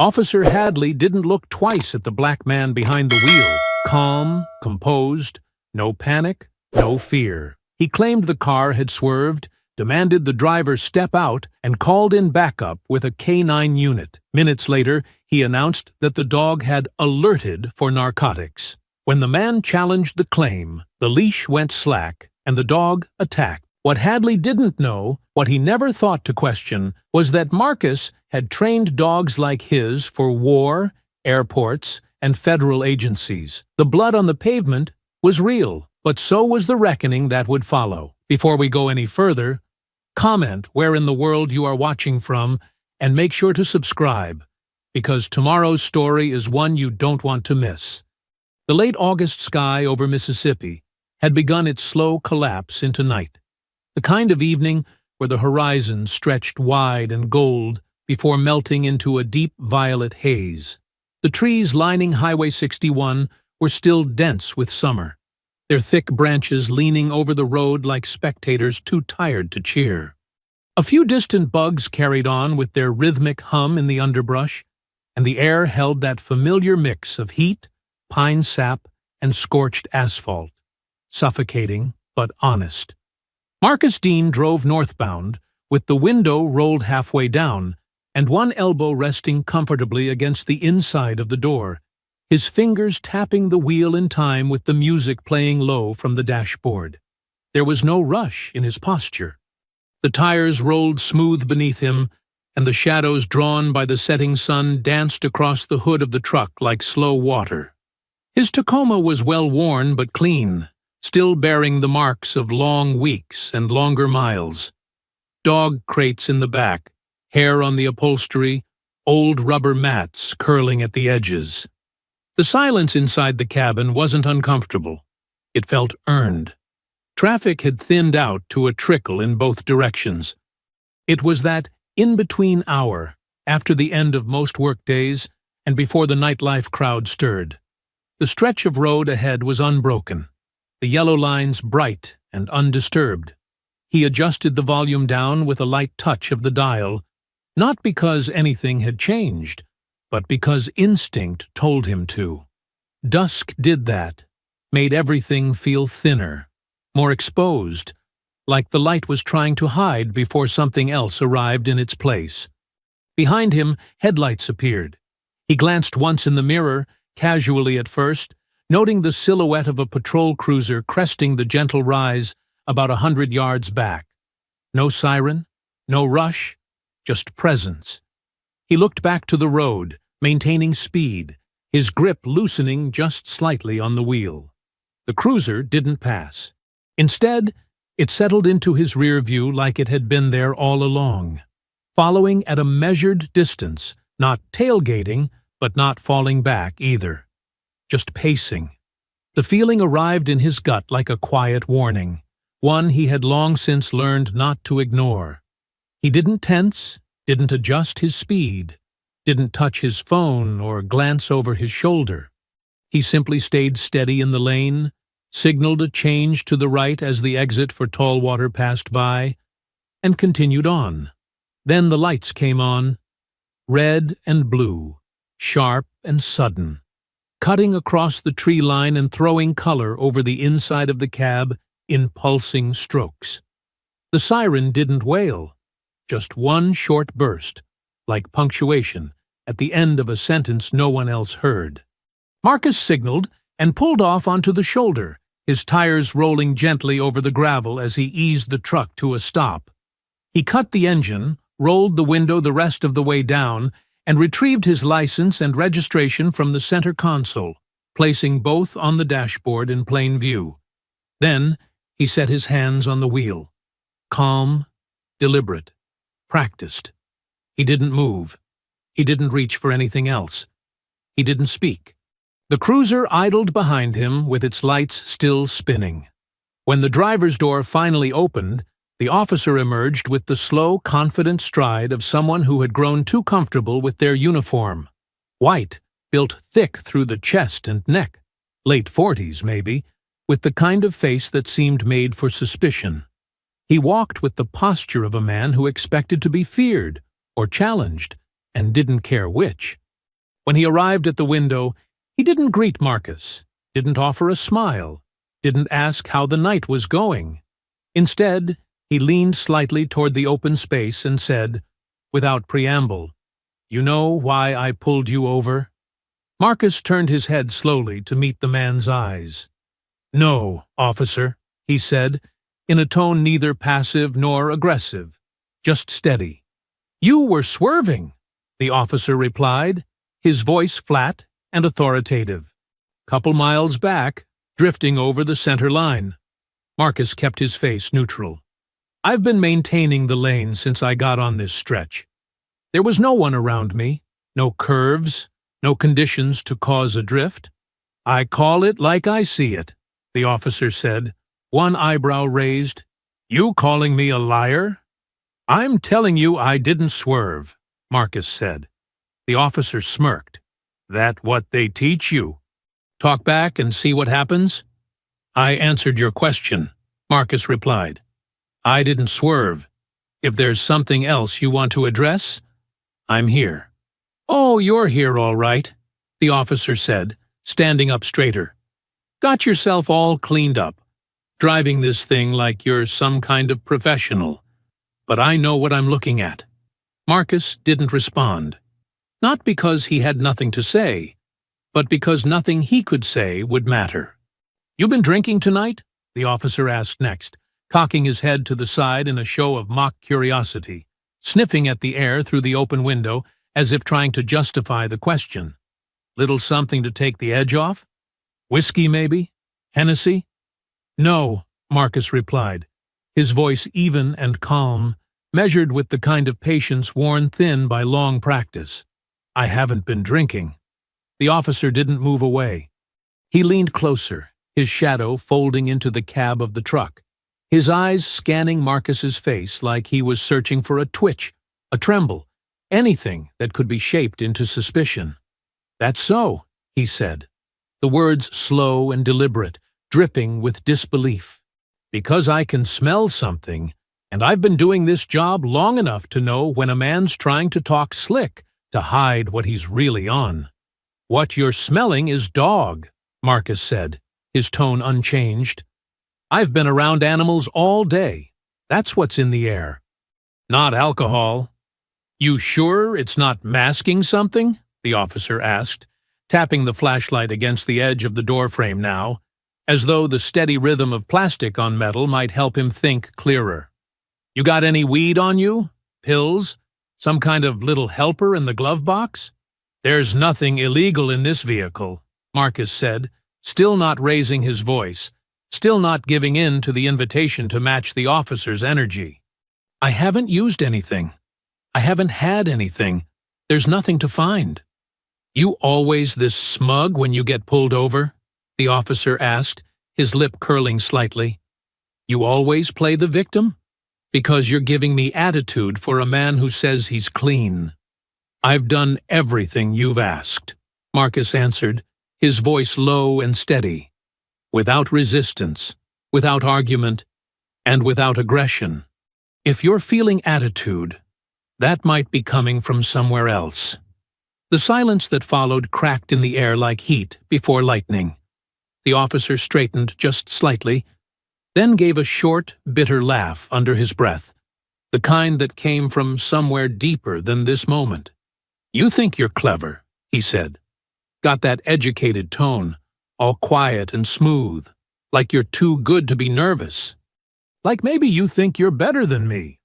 Officer Hadley didn't look twice at the black man behind the wheel. Calm, composed, no panic, no fear. He claimed the car had swerved, demanded the driver step out, and called in backup with a K9 unit. Minutes later, he announced that the dog had alerted for narcotics. When the man challenged the claim, the leash went slack and the dog attacked. What Hadley didn't know, what he never thought to question, was that Marcus had trained dogs like his for war, airports, and federal agencies. The blood on the pavement was real, but so was the reckoning that would follow. Before we go any further, comment where in the world you are watching from and make sure to subscribe, because tomorrow's story is one you don't want to miss. The late August sky over Mississippi had begun its slow collapse into night, the kind of evening where the horizon stretched wide and gold before melting into a deep violet haze. The trees lining Highway 61 were still dense with summer, their thick branches leaning over the road like spectators too tired to cheer. A few distant bugs carried on with their rhythmic hum in the underbrush, and the air held that familiar mix of heat, pine sap, and scorched asphalt, suffocating but honest. Marcus Dean drove northbound, with the window rolled halfway down, and one elbow resting comfortably against the inside of the door, his fingers tapping the wheel in time with the music playing low from the dashboard. There was no rush in his posture. The tires rolled smooth beneath him, and the shadows drawn by the setting sun danced across the hood of the truck like slow water. His Tacoma was well worn but clean, still bearing the marks of long weeks and longer miles. Dog crates in the back, hair on the upholstery, old rubber mats curling at the edges. The silence inside the cabin wasn't uncomfortable. It felt earned. Traffic had thinned out to a trickle in both directions. It was that in-between hour, after the end of most workdays and before the nightlife crowd stirred. The stretch of road ahead was unbroken, the yellow lines bright and undisturbed. He adjusted the volume down with a light touch of the dial, not because anything had changed, but because instinct told him to. Dusk did that, made everything feel thinner, more exposed, like the light was trying to hide before something else arrived in its place. Behind him, headlights appeared. He glanced once in the mirror, casually at first, noting the silhouette of a patrol cruiser cresting the gentle rise about 100 yards back. No siren, no rush, just presence. He looked back to the road, maintaining speed, his grip loosening just slightly on the wheel. The cruiser didn't pass. Instead, it settled into his rear view like it had been there all along, following at a measured distance, not tailgating, but not falling back either. Just pacing. The feeling arrived in his gut like a quiet warning, one he had long since learned not to ignore. He didn't tense, didn't adjust his speed, didn't touch his phone or glance over his shoulder. He simply stayed steady in the lane, signaled a change to the right as the exit for Tallwater passed by, and continued on. Then the lights came on, red and blue, sharp and sudden, cutting across the tree line and throwing color over the inside of the cab in pulsing strokes. The siren didn't wail, just one short burst, like punctuation at the end of a sentence no one else heard. Marcus signaled and pulled off onto the shoulder, his tires rolling gently over the gravel as he eased the truck to a stop. He cut the engine, rolled the window the rest of the way down, and retrieved his license and registration from the center console, placing both on the dashboard in plain view. Then he set his hands on the wheel. Calm, deliberate, practiced. He didn't move. He didn't reach for anything else. He didn't speak. The cruiser idled behind him with its lights still spinning. When the driver's door finally opened, the officer emerged with the slow, confident stride of someone who had grown too comfortable with their uniform. White, built thick through the chest and neck, late 40s maybe, with the kind of face that seemed made for suspicion. He walked with the posture of a man who expected to be feared or challenged, and didn't care which. When he arrived at the window, he didn't greet Marcus, didn't offer a smile, didn't ask how the night was going. Instead, he leaned slightly toward the open space and said, without preamble, "You know why I pulled you over?" Marcus turned his head slowly to meet the man's eyes. "No, officer," he said, in a tone neither passive nor aggressive, just steady. "You were swerving," the officer replied, his voice flat and authoritative. "Couple miles back, drifting over the center line." Marcus kept his face neutral. "I've been maintaining the lane since I got on this stretch. There was no one around me, no curves, no conditions to cause a drift. I call it like I see it," the officer said, one eyebrow raised. "You calling me a liar?" "I'm telling you I didn't swerve," Marcus said. The officer smirked. "That what they teach you? Talk back and see what happens?" "I answered your question," Marcus replied. "I didn't swerve. If there's something else you want to address, I'm here." "Oh, you're here all right," the officer said, standing up straighter. "Got yourself all cleaned up, driving this thing like you're some kind of professional. But I know what I'm looking at." Marcus didn't respond. Not because he had nothing to say, but because nothing he could say would matter. "You been drinking tonight?" the officer asked next, cocking his head to the side in a show of mock curiosity, sniffing at the air through the open window as if trying to justify the question. "Little something to take the edge off? Whiskey, maybe? Hennessy?" "No," Marcus replied, his voice even and calm, measured with the kind of patience worn thin by long practice. "I haven't been drinking." The officer didn't move away. He leaned closer, his shadow folding into the cab of the truck, his eyes scanning Marcus's face like he was searching for a twitch, a tremble, anything that could be shaped into suspicion. "That's so," he said, the words slow and deliberate, dripping with disbelief. "Because I can smell something, and I've been doing this job long enough to know when a man's trying to talk slick to hide what he's really on." "What you're smelling is dog," Marcus said, his tone unchanged. "I've been around animals all day. That's what's in the air. Not alcohol." "You sure it's not masking something?" the officer asked, tapping the flashlight against the edge of the doorframe now, as though the steady rhythm of plastic on metal might help him think clearer. "You got any weed on you? Pills? Some kind of little helper in the glove box?" "There's nothing illegal in this vehicle," Marcus said, still not raising his voice, still not giving in to the invitation to match the officer's energy. "I haven't used anything. I haven't had anything. There's nothing to find." "You always this smug when you get pulled over?" the officer asked, his lip curling slightly. "You always play the victim? Because you're giving me attitude for a man who says he's clean." "I've done everything you've asked," Marcus answered, his voice low and steady, without resistance, without argument, and without aggression. "If you're feeling attitude, that might be coming from somewhere else." The silence that followed cracked in the air like heat before lightning. The officer straightened just slightly, then gave a short, bitter laugh under his breath, the kind that came from somewhere deeper than this moment. "You think you're clever," he said. "Got that educated tone, all quiet and smooth, like you're too good to be nervous. Like maybe you think you're better than me."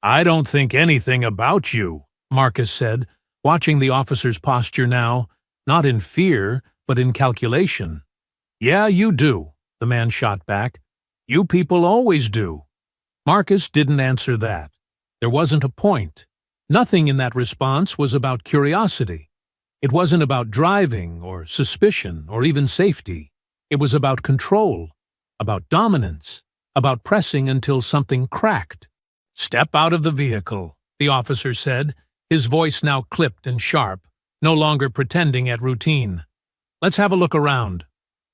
"I don't think anything about you," Marcus said, watching the officer's posture now, not in fear, but in calculation. "Yeah, you do," the man shot back. "You people always do." Marcus didn't answer that. There wasn't a point. Nothing in that response was about curiosity. It wasn't about driving or suspicion or even safety. It was about control, about dominance, about pressing until something cracked. "Step out of the vehicle," the officer said, his voice now clipped and sharp, no longer pretending at routine. "Let's have a look around."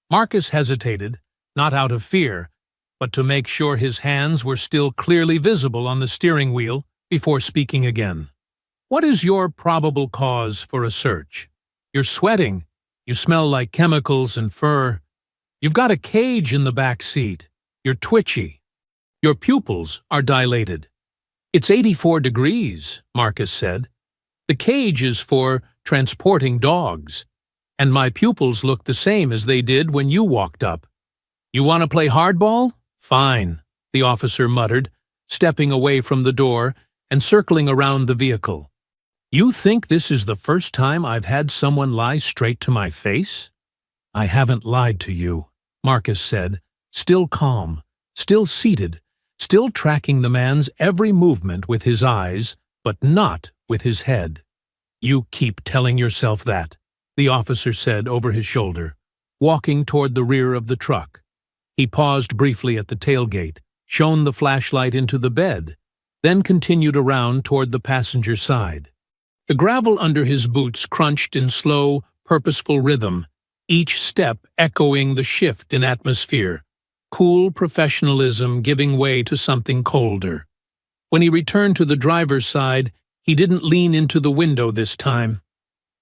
Marcus hesitated, not out of fear, but to make sure his hands were still clearly visible on the steering wheel before speaking again. "What is your probable cause for a search?" You're sweating. You smell like chemicals and fur. You've got a cage in the back seat. You're twitchy. Your pupils are dilated. It's 84 degrees, Marcus said. The cage is for transporting dogs, and my pupils look the same as they did when you walked up. You want to play hardball? Fine, the officer muttered, stepping away from the door and circling around the vehicle. You think this is the first time I've had someone lie straight to my face? I haven't lied to you, Marcus said, still calm, still seated, still tracking the man's every movement with his eyes, but not with his head. You keep telling yourself that, the officer said over his shoulder, walking toward the rear of the truck. He paused briefly at the tailgate, shone the flashlight into the bed, then continued around toward the passenger side. The gravel under his boots crunched in slow, purposeful rhythm, each step echoing the shift in atmosphere, cool professionalism giving way to something colder. When he returned to the driver's side, he didn't lean into the window this time.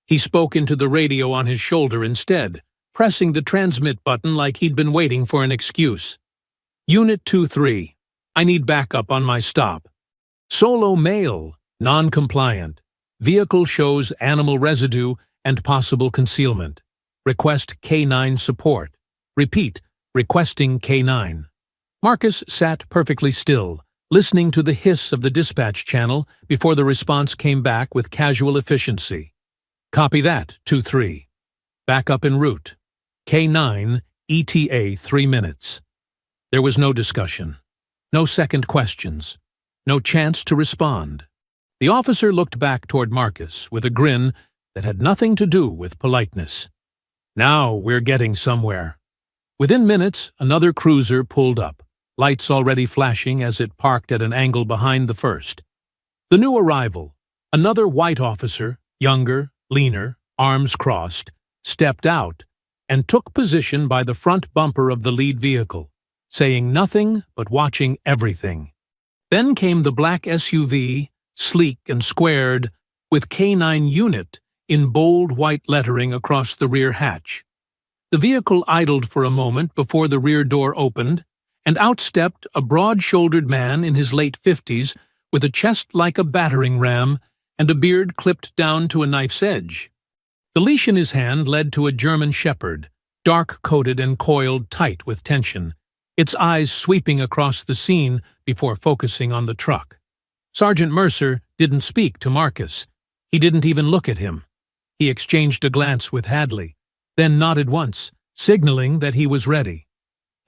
He spoke into the radio on his shoulder instead, pressing the transmit button like he'd been waiting for an excuse. Unit 2-3. I need backup on my stop. Solo male, non-compliant. Vehicle shows animal residue and possible concealment. Request K9 support. Repeat, requesting K9. Marcus sat perfectly still, listening to the hiss of the dispatch channel before the response came back with casual efficiency. Copy that, 2-3. Backup en route. K9, ETA 3 minutes. There was no discussion. No second questions. No chance to respond. The officer looked back toward Marcus with a grin that had nothing to do with politeness. Now we're getting somewhere. Within minutes, another cruiser pulled up, lights already flashing as it parked at an angle behind the first. The new arrival, another white officer, younger, leaner, arms crossed, stepped out and took position by the front bumper of the lead vehicle, saying nothing but watching everything. Then came the black SUV, sleek and squared, with K9 unit in bold white lettering across the rear hatch. The vehicle idled for a moment before the rear door opened, and out stepped a broad-shouldered man in his late 50s with a chest like a battering ram and a beard clipped down to a knife's edge. The leash in his hand led to a German shepherd, dark-coated and coiled tight with tension, its eyes sweeping across the scene before focusing on the truck. Sergeant Mercer didn't speak to Marcus. He didn't even look at him. He exchanged a glance with Hadley, then nodded once, signaling that he was ready.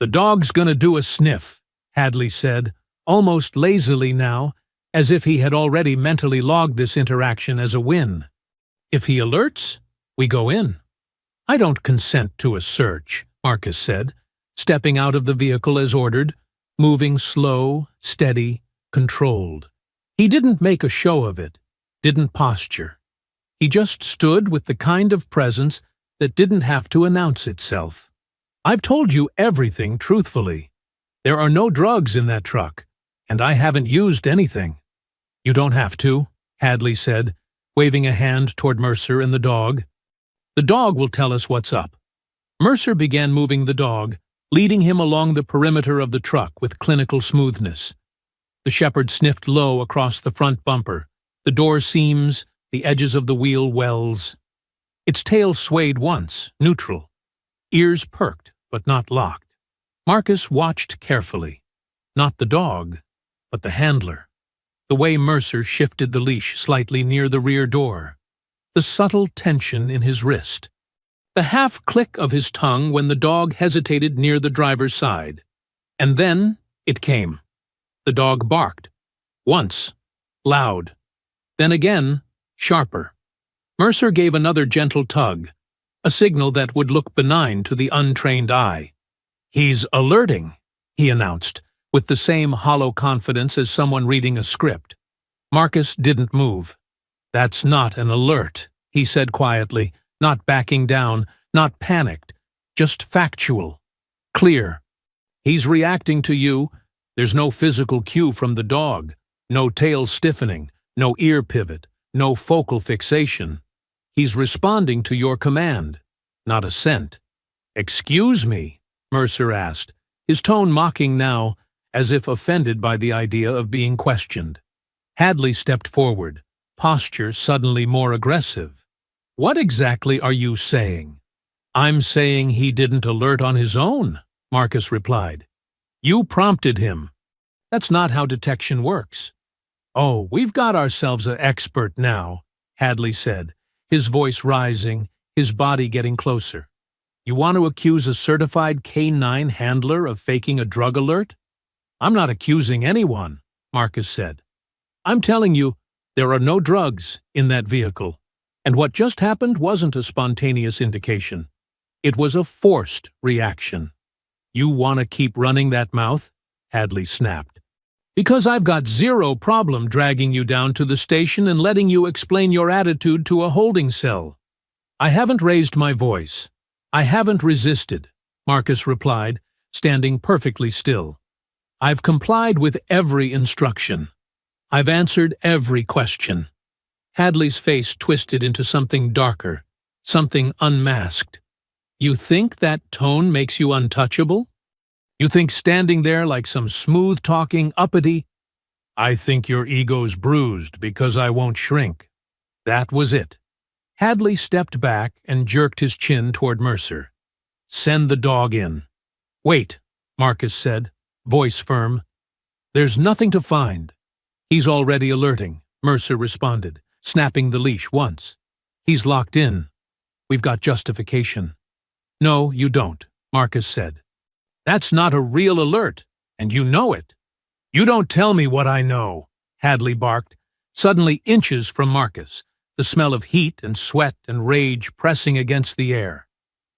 "The dog's gonna do a sniff," Hadley said, almost lazily now, as if he had already mentally logged this interaction as a win. "If he alerts, we go in." "I don't consent to a search," Marcus said, stepping out of the vehicle as ordered, moving slow, steady, controlled. He didn't make a show of it, didn't posture. He just stood with the kind of presence that didn't have to announce itself. "I've told you everything truthfully. There are no drugs in that truck, and I haven't used anything." "You don't have to," Hadley said, waving a hand toward Mercer and the dog. "The dog will tell us what's up." Mercer began moving the dog, leading him along the perimeter of the truck with clinical smoothness. The shepherd sniffed low across the front bumper, the door seams, the edges of the wheel wells. Its tail swayed once, neutral. Ears perked, but not locked. Marcus watched carefully. Not the dog, but the handler. The way Mercer shifted the leash slightly near the rear door. The subtle tension in his wrist. The half-click of his tongue when the dog hesitated near the driver's side. And then it came. The dog barked. Once. Loud. Then again, sharper. Mercer gave another gentle tug, a signal that would look benign to the untrained eye. "He's alerting," he announced, with the same hollow confidence as someone reading a script. Marcus didn't move. "That's not an alert," he said quietly, not backing down, not panicked, just factual. Clear. "He's reacting to you. There's no physical cue from the dog, no tail stiffening, no ear pivot, no focal fixation. He's responding to your command, not assent. "Excuse me?" Mercer asked, his tone mocking now, as if offended by the idea of being questioned. Hadley stepped forward, posture suddenly more aggressive. "What exactly are you saying?" "I'm saying he didn't alert on his own," Marcus replied. "You prompted him. That's not how detection works." "Oh, we've got ourselves an expert now," Hadley said, his voice rising, his body getting closer. "You want to accuse a certified K-9 handler of faking a drug alert?" "I'm not accusing anyone," Marcus said. "I'm telling you, there are no drugs in that vehicle, and what just happened wasn't a spontaneous indication. It was a forced reaction." "You want to keep running that mouth?" Hadley snapped. "Because I've got zero problem dragging you down to the station and letting you explain your attitude to a holding cell." "I haven't raised my voice. I haven't resisted," Marcus replied, standing perfectly still. "I've complied with every instruction. I've answered every question." Hadley's face twisted into something darker, something unmasked. "You think that tone makes you untouchable? You think standing there like some smooth-talking uppity—" "I think your ego's bruised because I won't shrink." That was it. Hadley stepped back and jerked his chin toward Mercer. "Send the dog in." "Wait," Marcus said, voice firm. "There's nothing to find." "He's already alerting," Mercer responded, snapping the leash once. "He's locked in. We've got justification." "No, you don't," Marcus said. "That's not a real alert, and you know it." "You don't tell me what I know," Hadley barked, suddenly inches from Marcus, the smell of heat and sweat and rage pressing against the air.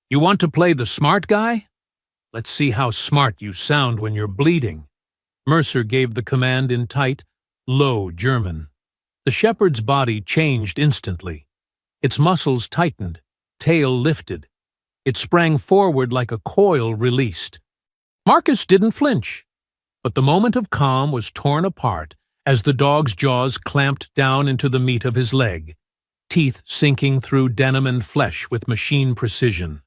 "You want to play the smart guy? Let's see how smart you sound when you're bleeding." Mercer gave the command in tight, low German. The shepherd's body changed instantly. Its muscles tightened, tail lifted. It sprang forward like a coil released. Marcus didn't flinch, but the moment of calm was torn apart as the dog's jaws clamped down into the meat of his leg, teeth sinking through denim and flesh with machine precision.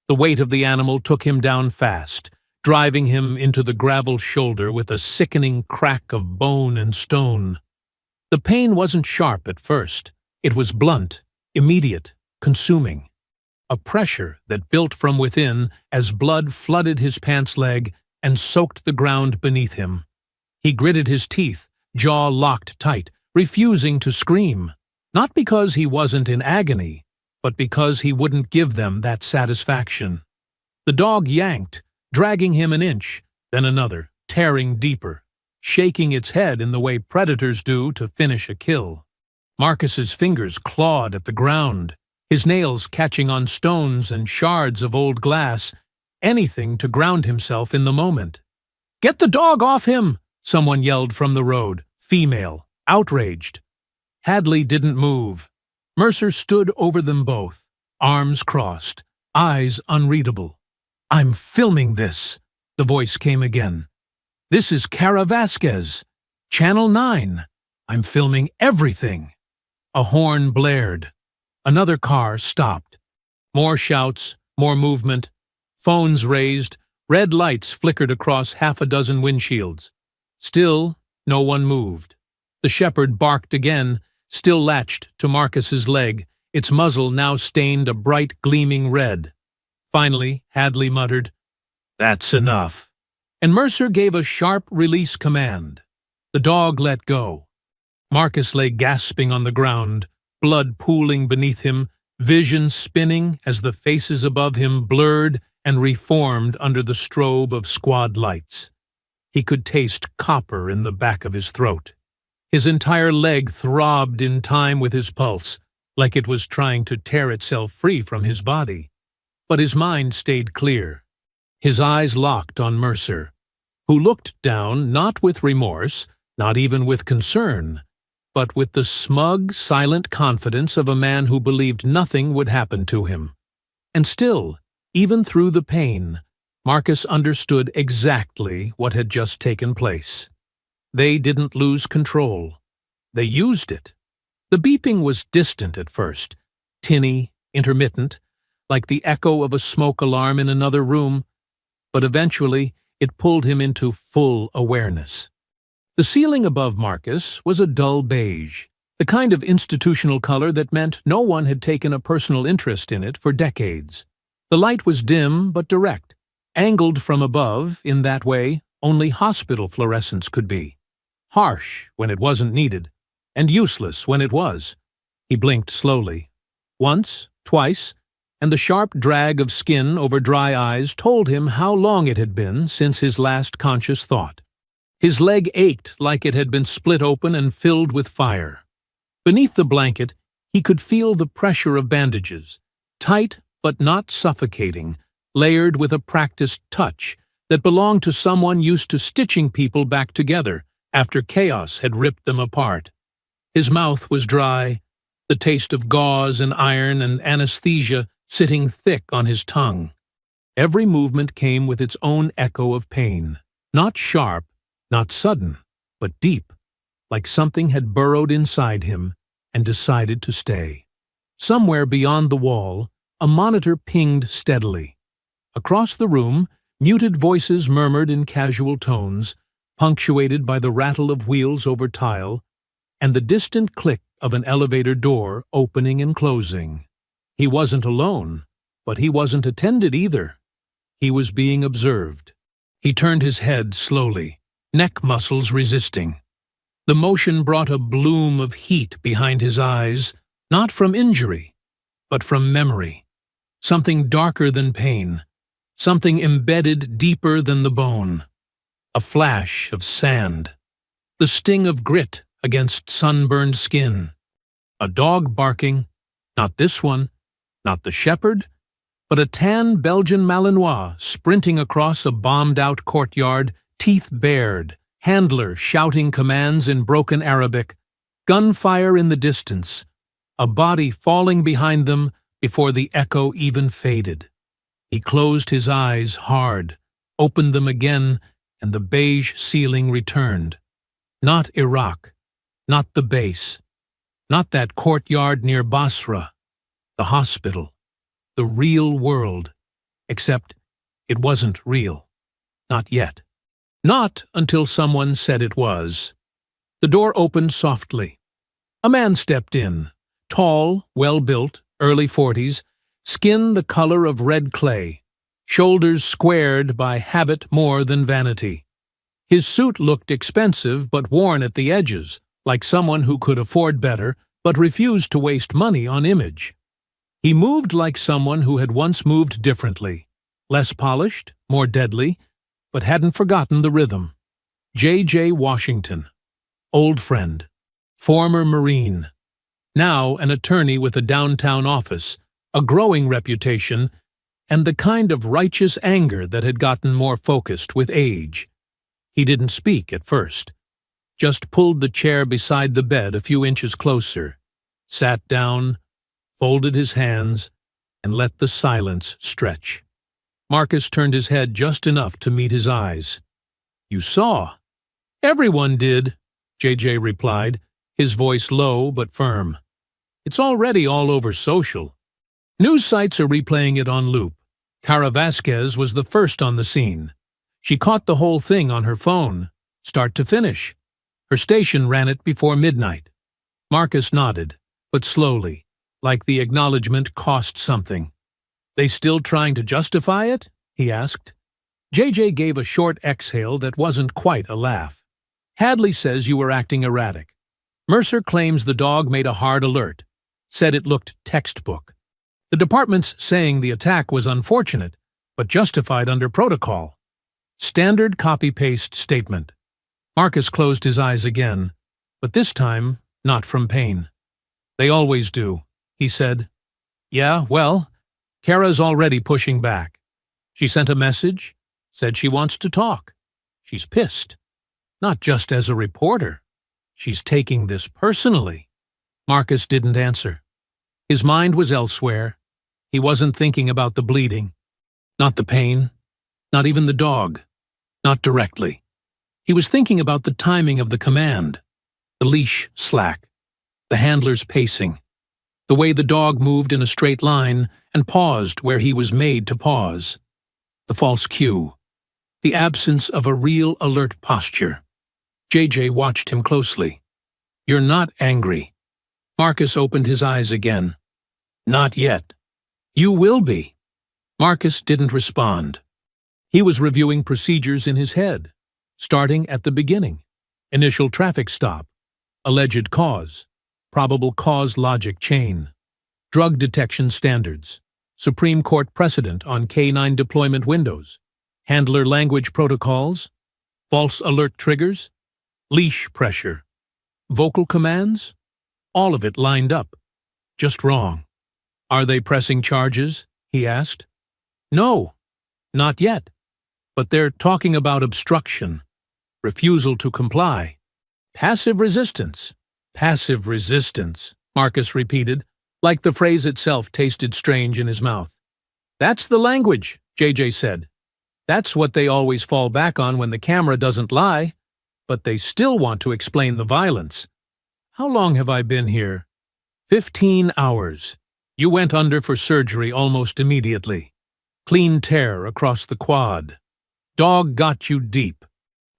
The weight of the animal took him down fast, driving him into the gravel shoulder with a sickening crack of bone and stone. The pain wasn't sharp at first. It was blunt, immediate, consuming. A pressure that built from within as blood flooded his pants leg and soaked the ground beneath him. He gritted his teeth, jaw locked tight, refusing to scream, not because he wasn't in agony, but because he wouldn't give them that satisfaction. The dog yanked, dragging him an inch, then another, tearing deeper, shaking its head in the way predators do to finish a kill. Marcus's fingers clawed at the ground, his nails catching on stones and shards of old glass, anything to ground himself in the moment. "Get the dog off him!" someone yelled from the road, female, outraged. Hadley didn't move. Mercer stood over them both, arms crossed, eyes unreadable. "I'm filming this," the voice came again. "This is Cara Vasquez, Channel 9. I'm filming everything." A horn blared. Another car stopped. More shouts, more movement. Phones raised, red lights flickered across half a dozen windshields. Still, no one moved. The shepherd barked again, still latched to Marcus's leg, its muzzle now stained a bright gleaming red. Finally, Hadley muttered, "That's enough," and Mercer gave a sharp release command. The dog let go. Marcus lay gasping on the ground, blood pooling beneath him, vision spinning as the faces above him blurred and reformed under the strobe of squad lights. He could taste copper in the back of his throat. His entire leg throbbed in time with his pulse, like it was trying to tear itself free from his body. But his mind stayed clear. His eyes locked on Mercer, who looked down not with remorse, not even with concern, but with the smug, silent confidence of a man who believed nothing would happen to him. And still, even through the pain, Marcus understood exactly what had just taken place. They didn't lose control. They used it. The beeping was distant at first, tinny, intermittent, like the echo of a smoke alarm in another room, but eventually it pulled him into full awareness. The ceiling above Marcus was a dull beige, the kind of institutional color that meant no one had taken a personal interest in it for decades. The light was dim but direct, angled from above in that way only hospital fluorescence could be. Harsh when it wasn't needed, and useless when it was. He blinked slowly. Once, twice, and the sharp drag of skin over dry eyes told him how long it had been since his last conscious thought. His leg ached like it had been split open and filled with fire. Beneath the blanket, he could feel the pressure of bandages, tight but not suffocating, layered with a practiced touch that belonged to someone used to stitching people back together after chaos had ripped them apart. His mouth was dry, the taste of gauze and iron and anesthesia sitting thick on his tongue. Every movement came with its own echo of pain, not sharp, not sudden, but deep, like something had burrowed inside him and decided to stay. Somewhere beyond the wall, a monitor pinged steadily. Across the room, muted voices murmured in casual tones, punctuated by the rattle of wheels over tile, and the distant click of an elevator door opening and closing. He wasn't alone, but he wasn't attended either. He was being observed. He turned his head slowly, neck muscles resisting. The motion brought a bloom of heat behind his eyes, not from injury, but from memory. Something darker than pain, something embedded deeper than the bone. A flash of sand, the sting of grit against sunburned skin. A dog barking, not this one, not the shepherd, but a tan Belgian Malinois sprinting across a bombed-out courtyard, teeth bared, handler shouting commands in broken Arabic, gunfire in the distance, a body falling behind them before the echo even faded. He closed his eyes hard, opened them again, and the beige ceiling returned. Not Iraq, not the base, not that courtyard near Basra, the hospital, the real world, except it wasn't real. Not yet. Not until someone said it was. The door opened softly. A man stepped in, tall, well-built, early 40s, skin the color of red clay, shoulders squared by habit more than vanity. His suit looked expensive but worn at the edges, like someone who could afford better but refused to waste money on image. He moved like someone who had once moved differently, less polished, more deadly, but hadn't forgotten the rhythm. J.J. Washington, old friend, former Marine, now an attorney with a downtown office, a growing reputation, and the kind of righteous anger that had gotten more focused with age. He didn't speak at first, just pulled the chair beside the bed a few inches closer, sat down, folded his hands, and let the silence stretch. Marcus turned his head just enough to meet his eyes. "You saw." "Everyone did," J.J. replied, his voice low but firm. "It's already all over social. News sites are replaying it on loop. Cara Vasquez was the first on the scene. She caught the whole thing on her phone, start to finish. Her station ran it before midnight." Marcus nodded, but slowly, like the acknowledgement cost something. "They still trying to justify it?" he asked. J.J. gave a short exhale that wasn't quite a laugh. "Hadley says you were acting erratic. Mercer claims the dog made a hard alert, said it looked textbook. The department's saying the attack was unfortunate, but justified under protocol. Standard copy-paste statement." Marcus closed his eyes again, but this time not from pain. "They always do," he said. "Yeah, well, Kara's already pushing back. She sent a message, said she wants to talk. She's pissed. Not just as a reporter. She's taking this personally." Marcus didn't answer. His mind was elsewhere. He wasn't thinking about the bleeding. Not the pain. Not even the dog. Not directly. He was thinking about the timing of the command. The leash slack. The handler's pacing. The way the dog moved in a straight line and paused where he was made to pause. The false cue. The absence of a real alert posture. JJ watched him closely. "You're not angry." Marcus opened his eyes again. "Not yet." "You will be." Marcus didn't respond. He was reviewing procedures in his head, starting at the beginning. Initial traffic stop. Alleged cause. Probable cause logic chain. Drug detection standards. Supreme Court precedent on K9 deployment windows. Handler language protocols. False alert triggers. Leash pressure. Vocal commands. All of it lined up. Just wrong. "Are they pressing charges?" he asked. "No, not yet. But they're talking about obstruction. Refusal to comply. Passive resistance." "Passive resistance," Marcus repeated, like the phrase itself tasted strange in his mouth. "That's the language," JJ said. "That's what they always fall back on when the camera doesn't lie. But they still want to explain the violence. How long have I been here?" 15 hours. You went under for surgery almost immediately. Clean tear across the quad. Dog got you deep.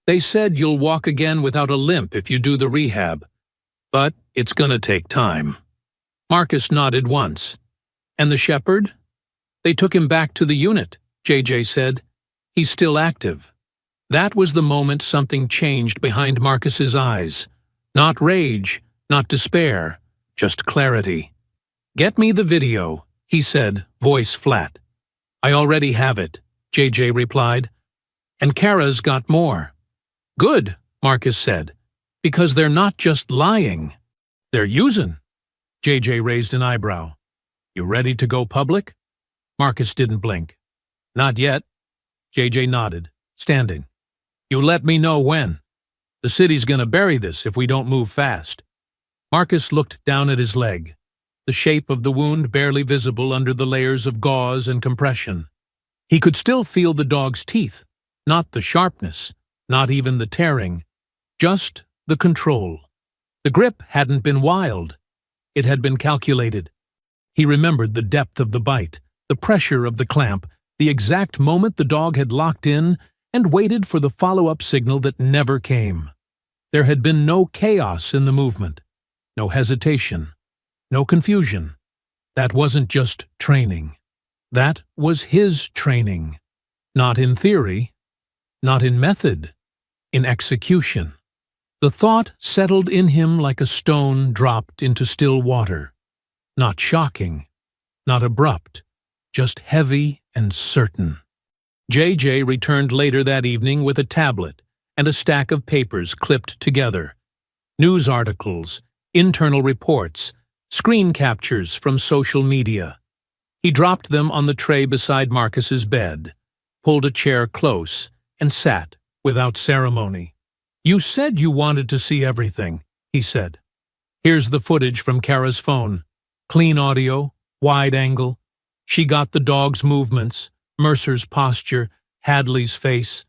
They said you'll walk again without a limp if you do the rehab. But it's gonna take time. Marcus nodded once. "And the shepherd?" "They took him back to the unit," JJ said. "He's still active." That was the moment something changed behind Marcus's eyes. Not rage, not despair, just clarity. "Get me the video," he said, voice flat. "I already have it," JJ replied. "And Kara's got more." "Good," Marcus said, "because they're not just lying. They're using." JJ raised an eyebrow. "You ready to go public?" Marcus didn't blink. "Not yet." JJ nodded, standing. "You let me know when. The city's gonna bury this if we don't move fast." Marcus looked down at his leg, the shape of the wound barely visible under the layers of gauze and compression. He could still feel the dog's teeth, not the sharpness, not even the tearing, just the control. The grip hadn't been wild. It had been calculated. He remembered the depth of the bite, the pressure of the clamp, the exact moment the dog had locked in and waited for the follow-up signal that never came. There had been no chaos in the movement, no hesitation, no confusion. That wasn't just training. That was his training. Not in theory, not in method, in execution. The thought settled in him like a stone dropped into still water. Not shocking, not abrupt, just heavy and certain. JJ returned later that evening with a tablet and a stack of papers clipped together. News articles, internal reports, screen captures from social media. He dropped them on the tray beside Marcus's bed, pulled a chair close, and sat without ceremony. "You said you wanted to see everything," he said. "Here's the footage from Kara's phone. Clean audio, wide angle. She got the dog's movements, Mercer's posture, Hadley's face.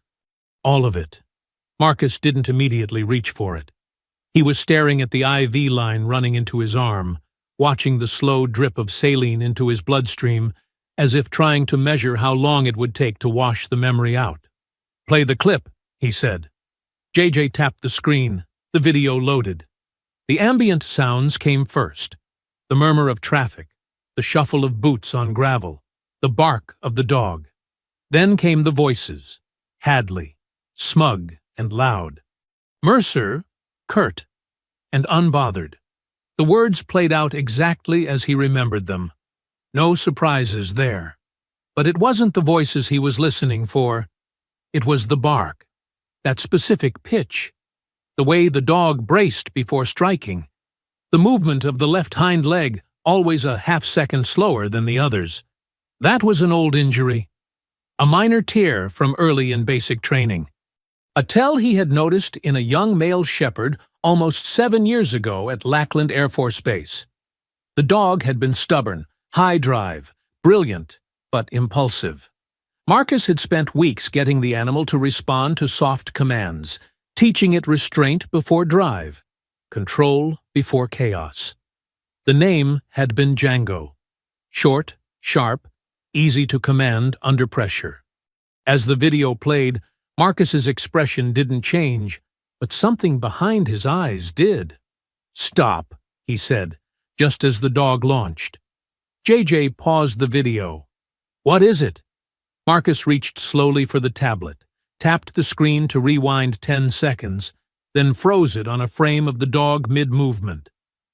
All of it." Marcus didn't immediately reach for it. He was staring at the IV line running into his arm, watching the slow drip of saline into his bloodstream, as if trying to measure how long it would take to wash the memory out. "Play the clip," he said. JJ tapped the screen. The video loaded. The ambient sounds came first. The murmur of traffic, the shuffle of boots on gravel, the bark of the dog. Then came the voices. Hadley, smug and loud. Mercer, curt and unbothered. The words played out exactly as he remembered them. No surprises there. But it wasn't the voices he was listening for. It was the bark. That specific pitch, the way the dog braced before striking, the movement of the left hind leg, always a half-second slower than the others. That was an old injury, a minor tear from early in basic training. A tell he had noticed in a young male shepherd almost 7 years ago at Lackland Air Force Base. The dog had been stubborn, high drive, brilliant, but impulsive. Marcus had spent weeks getting the animal to respond to soft commands, teaching it restraint before drive, control before chaos. The name had been Django. Short, sharp, easy to command under pressure. As the video played, Marcus's expression didn't change, but something behind his eyes did. "Stop," he said, just as the dog launched. JJ paused the video. "What is it?" Marcus reached slowly for the tablet, tapped the screen to rewind 10 seconds, then froze it on a frame of the dog mid-movement.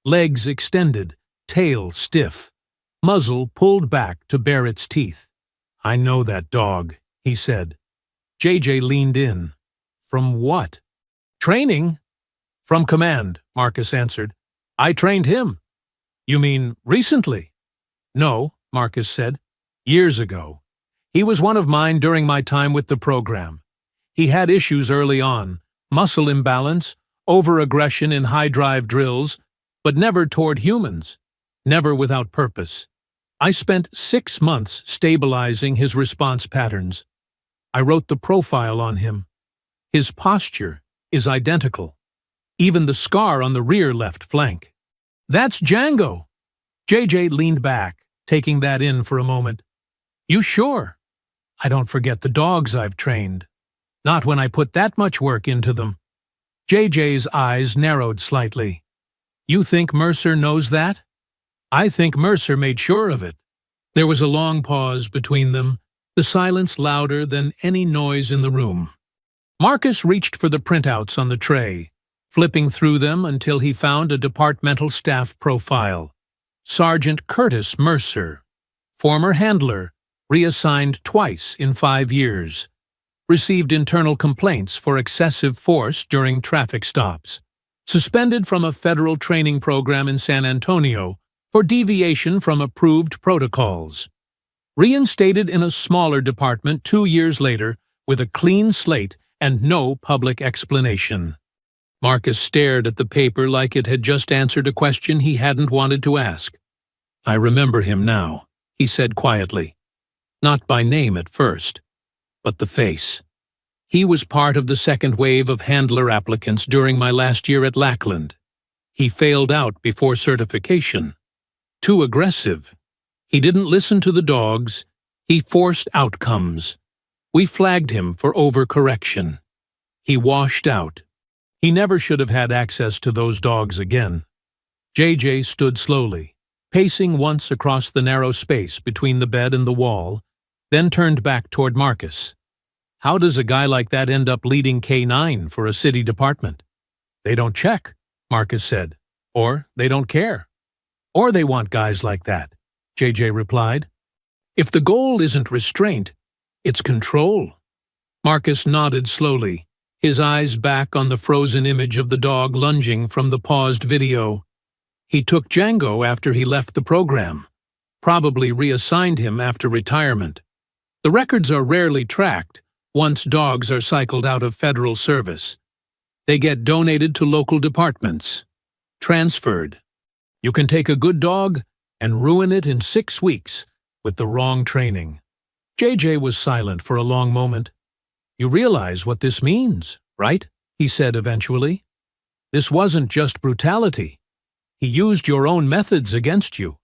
Legs extended, tail stiff, muzzle pulled back to bare its teeth. "I know that dog," he said. JJ leaned in. "From what?" "Training." "From command," Marcus answered. "I trained him." "You mean recently?" "No," Marcus said. "Years ago. He was one of mine during my time with the program. He had issues early on, muscle imbalance, over-aggression in high-drive drills, but never toward humans, never without purpose. I spent 6 months stabilizing his response patterns. I wrote the profile on him. His posture is identical. Even the scar on the rear left flank." "That's Django." JJ leaned back, taking that in for a moment. "You sure?" "I don't forget the dogs I've trained. Not when I put that much work into them." JJ's eyes narrowed slightly. "You think Mercer knows that?" "I think Mercer made sure of it." There was a long pause between them, the silence louder than any noise in the room. Marcus reached for the printouts on the tray, flipping through them until he found a departmental staff profile. Sergeant Curtis Mercer, former handler, reassigned twice in 5 years. Received internal complaints for excessive force during traffic stops. Suspended from a federal training program in San Antonio for deviation from approved protocols. Reinstated in a smaller department 2 years later with a clean slate and no public explanation. Marcus stared at the paper like it had just answered a question he hadn't wanted to ask. "I remember him now," he said quietly. "Not by name at first, but the face. He was part of the second wave of handler applicants during my last year at Lackland. He failed out before certification. Too aggressive. He didn't listen to the dogs. He forced outcomes. We flagged him for overcorrection. He washed out. He never should have had access to those dogs again." JJ stood slowly, pacing once across the narrow space between the bed and the wall, then turned back toward Marcus. "How does a guy like that end up leading K9 for a city department?" "They don't check," Marcus said. "Or they don't care. Or they want guys like that," JJ replied. "If the goal isn't restraint, it's control." Marcus nodded slowly, his eyes back on the frozen image of the dog lunging from the paused video. "He took Django after he left the program. Probably reassigned him after retirement. The records are rarely tracked once dogs are cycled out of federal service. They get donated to local departments. Transferred. You can take a good dog and ruin it in 6 weeks with the wrong training." JJ was silent for a long moment. "You realize what this means, right?" he said eventually. "This wasn't just brutality. He used your own methods against you.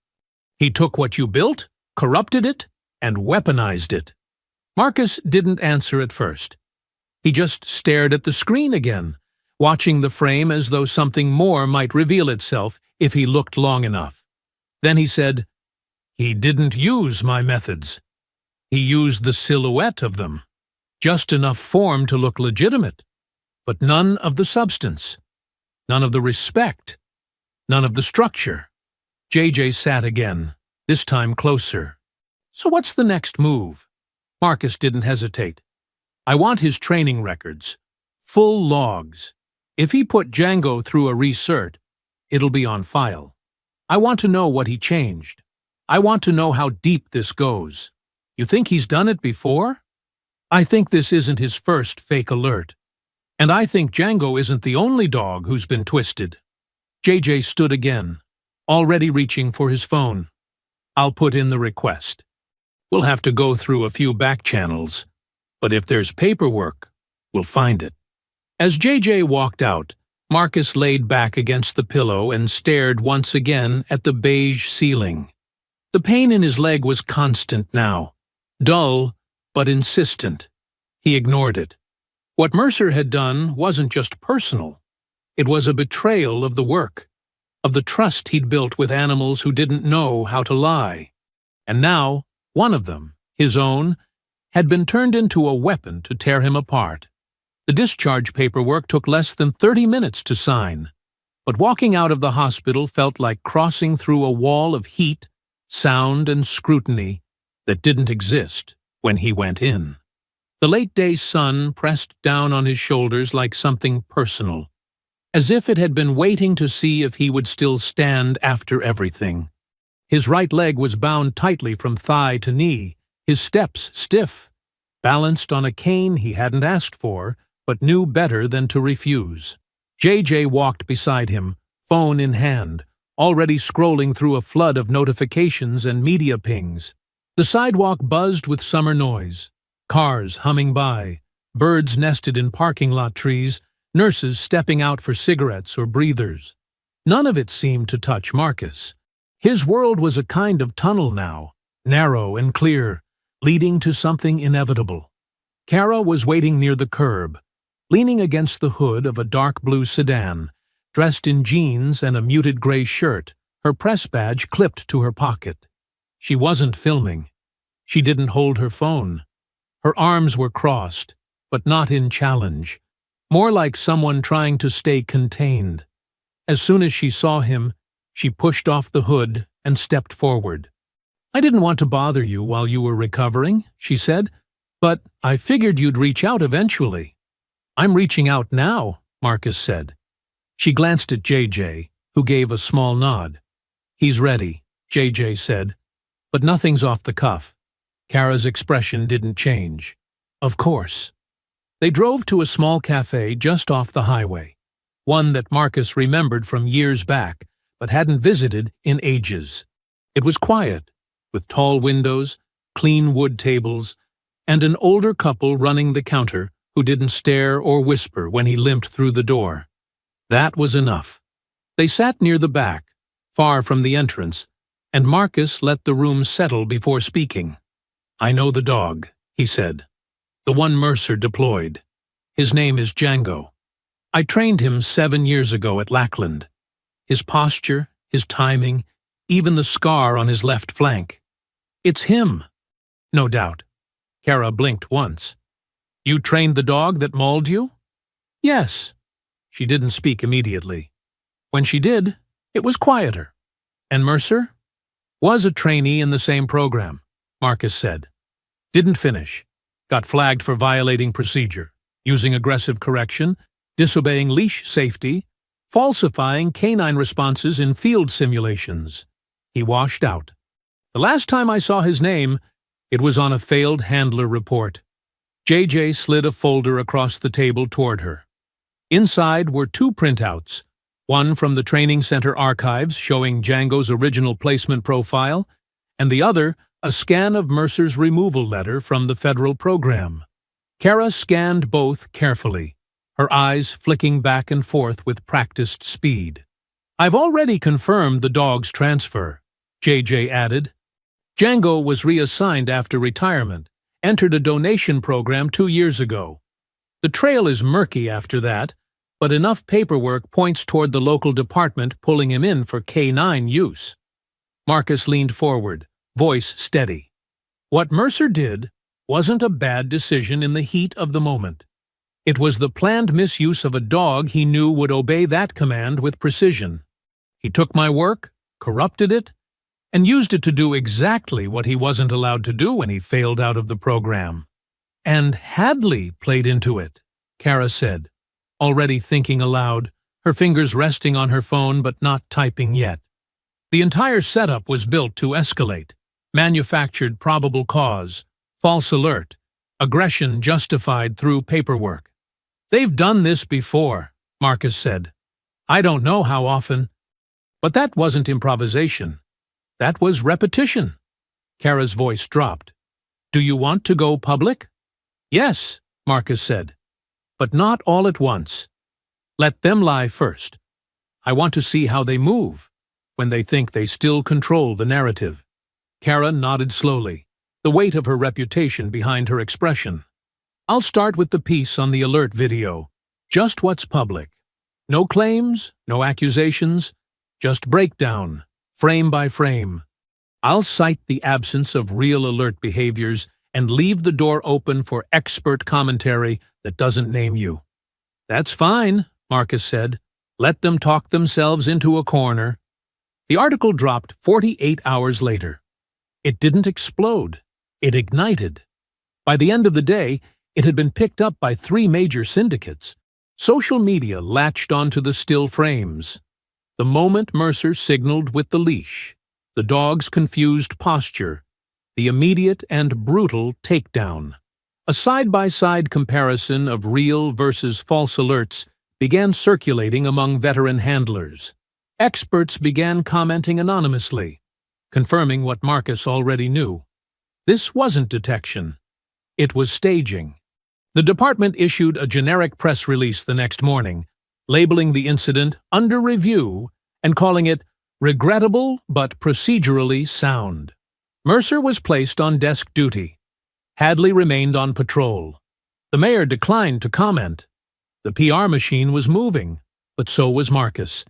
He took what you built, corrupted it, and weaponized it." Marcus didn't answer at first. He just stared at the screen again, watching the frame as though something more might reveal itself if he looked long enough. Then he said, "He didn't use my methods. He used the silhouette of them. Just enough form to look legitimate, but none of the substance, none of the respect, none of the structure." JJ sat again, this time closer. "So what's the next move?" Marcus didn't hesitate. "I want his training records. Full logs. If he put Django through a recert, it'll be on file. I want to know what he changed. I want to know how deep this goes. You think he's done it before? I think this isn't his first fake alert. And I think Django isn't the only dog who's been twisted." JJ stood again, already reaching for his phone. "I'll put in the request. We'll have to go through a few back channels, but if there's paperwork, we'll find it." As JJ walked out, Marcus laid back against the pillow and stared once again at the beige ceiling. The pain in his leg was constant now, dull but insistent. He ignored it. What Mercer had done wasn't just personal. It was a betrayal of the work, of the trust he'd built with animals who didn't know how to lie. And now, one of them, his own, had been turned into a weapon to tear him apart. The discharge paperwork took less than 30 minutes to sign, but walking out of the hospital felt like crossing through a wall of heat, sound, and scrutiny that didn't exist when he went in. The late-day sun pressed down on his shoulders like something personal, as if it had been waiting to see if he would still stand after everything. His right leg was bound tightly from thigh to knee, his steps stiff, balanced on a cane he hadn't asked for, but knew better than to refuse. JJ walked beside him, phone in hand, already scrolling through a flood of notifications and media pings. The sidewalk buzzed with summer noise, cars humming by, birds nested in parking lot trees, nurses stepping out for cigarettes or breathers. None of it seemed to touch Marcus. His world was a kind of tunnel now, narrow and clear, leading to something inevitable. Kara was waiting near the curb, leaning against the hood of a dark blue sedan, dressed in jeans and a muted gray shirt, her press badge clipped to her pocket. She wasn't filming. She didn't hold her phone. Her arms were crossed, but not in challenge, more like someone trying to stay contained. As soon as she saw him, she pushed off the hood and stepped forward. "I didn't want to bother you while you were recovering," she said, "but I figured you'd reach out eventually." "I'm reaching out now," Marcus said. She glanced at JJ, who gave a small nod. "He's ready," JJ said, "but nothing's off the cuff." Kara's expression didn't change. "Of course." They drove to a small cafe just off the highway, one that Marcus remembered from years back, but hadn't visited in ages. It was quiet, with tall windows, clean wood tables, and an older couple running the counter who didn't stare or whisper when he limped through the door. That was enough. They sat near the back, far from the entrance, and Marcus let the room settle before speaking. "I know the dog," he said. "The one Mercer deployed. His name is Django. I trained him 7 years ago at Lackland. His posture, his timing, even the scar on his left flank. It's him." "No doubt." Kara blinked once. "You trained the dog that mauled you?" "Yes." She didn't speak immediately. When she did, it was quieter. "And Mercer?" "Was a trainee in the same program," Marcus said. "Didn't finish. Got flagged for violating procedure, using aggressive correction, disobeying leash safety, falsifying canine responses in field simulations. He washed out. The last time I saw his name, it was on a failed handler report." JJ slid a folder across the table toward her. Inside were 2 printouts, one from the training center archives showing Django's original placement profile, and the other a scan of Mercer's removal letter from the federal program. Kara scanned both carefully, her eyes flicking back and forth with practiced speed. "I've already confirmed the dog's transfer," JJ added. "Django was reassigned after retirement, entered a donation program 2 years ago. The trail is murky after that, but enough paperwork points toward the local department pulling him in for K9 use." Marcus leaned forward, voice steady. What Mercer did wasn't a bad decision in the heat of the moment. It was the planned misuse of a dog he knew would obey that command with precision. He took my work, corrupted it, and used it to do exactly what he wasn't allowed to do when he failed out of the program. "And Hadley played into it," Kara said, already thinking aloud, her fingers resting on her phone but not typing yet. The entire setup was built to escalate. Manufactured probable cause, false alert, aggression justified through paperwork. "They've done this before," Marcus said. "I don't know how often." But that wasn't improvisation. That was repetition. Kara's voice dropped. "Do you want to go public?" "Yes," Marcus said. "But not all at once. Let them lie first. I want to see how they move when they think they still control the narrative. Kara nodded slowly, the weight of her reputation behind her expression. I'll start with the piece on the alert video. Just what's public. No claims, no accusations, just breakdown, frame by frame. I'll cite the absence of real alert behaviors and leave the door open for expert commentary that doesn't name you. That's fine, Marcus said. Let them talk themselves into a corner. The article dropped 48 hours later. It didn't explode. It ignited. By the end of the day, it had been picked up by 3 major syndicates. Social media latched onto the still frames. The moment Mercer signaled with the leash, the dog's confused posture, the immediate and brutal takedown. A side-by-side comparison of real versus false alerts began circulating among veteran handlers. Experts began commenting anonymously, confirming what Marcus already knew. This wasn't detection. It was staging. The department issued a generic press release the next morning, labeling the incident under review and calling it regrettable but procedurally sound. Mercer was placed on desk duty. Hadley remained on patrol. The mayor declined to comment. The PR machine was moving, but so was Marcus.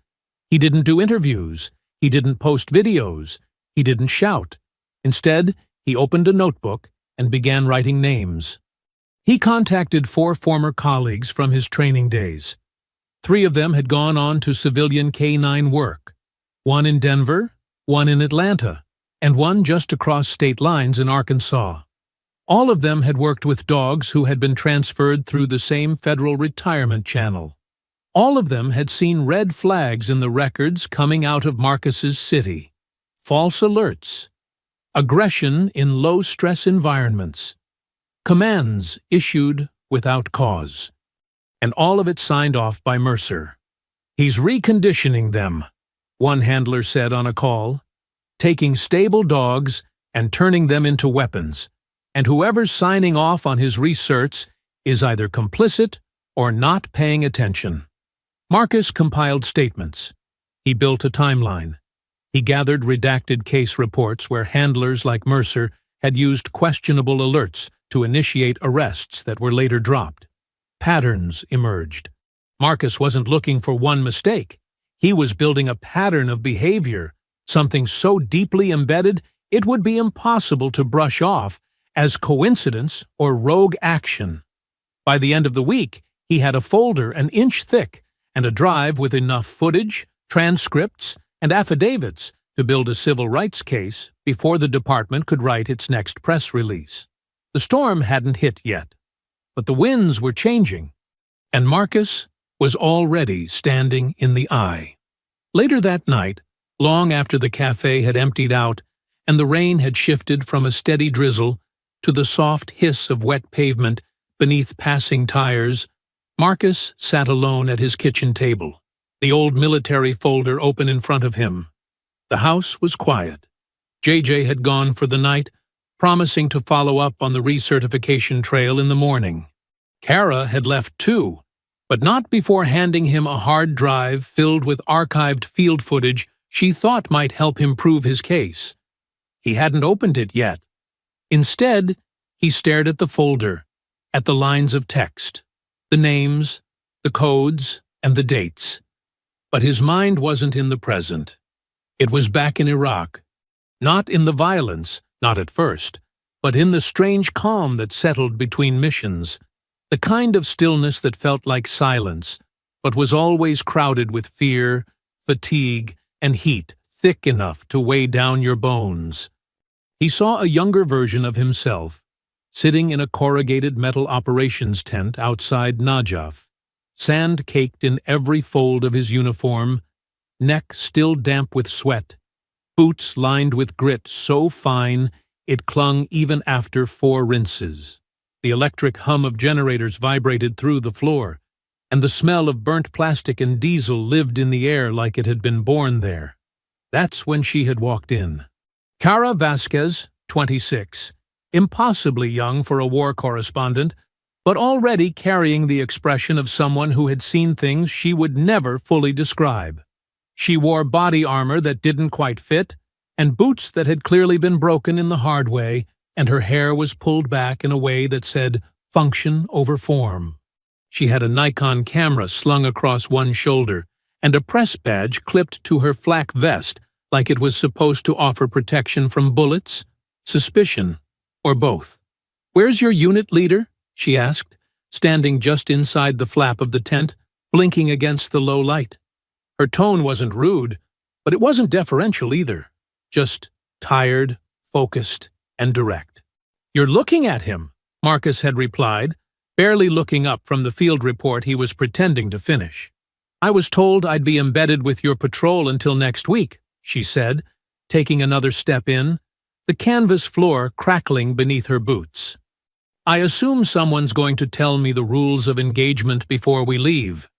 He didn't do interviews. He didn't post videos. He didn't shout. Instead, he opened a notebook and began writing names. He contacted 4 former colleagues from his training days. 3 of them had gone on to civilian K-9 work. 1 in Denver, 1 in Atlanta, and 1 just across state lines in Arkansas. All of them had worked with dogs who had been transferred through the same federal retirement channel. All of them had seen red flags in the records coming out of Marcus's city. False alerts. Aggression in low-stress environments. Commands issued without cause. And all of it signed off by Mercer. He's reconditioning them, one handler said on a call, taking stable dogs and turning them into weapons. And whoever's signing off on his research is either complicit or not paying attention. Marcus compiled statements. He built a timeline. He gathered redacted case reports where handlers like Mercer had used questionable alerts to initiate arrests that were later dropped. Patterns emerged. Marcus wasn't looking for one mistake. He was building a pattern of behavior, something so deeply embedded it would be impossible to brush off as coincidence or rogue action. By the end of the week, he had a folder an inch thick and a drive with enough footage, transcripts, and affidavits to build a civil rights case before the department could write its next press release. The storm hadn't hit yet, but the winds were changing, and Marcus was already standing in the eye. Later that night, long after the cafe had emptied out and the rain had shifted from a steady drizzle to the soft hiss of wet pavement beneath passing tires, Marcus sat alone at his kitchen table, the old military folder open in front of him. The house was quiet. JJ had gone for the night, promising to follow up on the recertification trail in the morning. Kara had left too, but not before handing him a hard drive filled with archived field footage she thought might help him prove his case. He hadn't opened it yet. Instead, he stared at the folder, at the lines of text, the names, the codes, and the dates. But his mind wasn't in the present. It was back in Iraq. Not in the violence, not at first, but in the strange calm that settled between missions, the kind of stillness that felt like silence, but was always crowded with fear, fatigue, and heat thick enough to weigh down your bones. He saw a younger version of himself, sitting in a corrugated metal operations tent outside Najaf, sand caked in every fold of his uniform, neck still damp with sweat, boots lined with grit so fine it clung even after 4 rinses. The electric hum of generators vibrated through the floor, and the smell of burnt plastic and diesel lived in the air like it had been born there. That's when she had walked in. Kara Vasquez, 26, impossibly young for a war correspondent, but already carrying the expression of someone who had seen things she would never fully describe. She wore body armor that didn't quite fit, and boots that had clearly been broken in the hard way, and her hair was pulled back in a way that said function over form. She had a Nikon camera slung across one shoulder, and a press badge clipped to her flak vest like it was supposed to offer protection from bullets, suspicion, or both. "Where's your unit leader?" she asked, standing just inside the flap of the tent, blinking against the low light. Her tone wasn't rude, but it wasn't deferential either, just tired, focused, and direct. "You're looking at him," Marcus had replied, barely looking up from the field report he was pretending to finish. "I was told I'd be embedded with your patrol until next week," she said, taking another step in, the canvas floor crackling beneath her boots. "I assume someone's going to tell me the rules of engagement before we leave."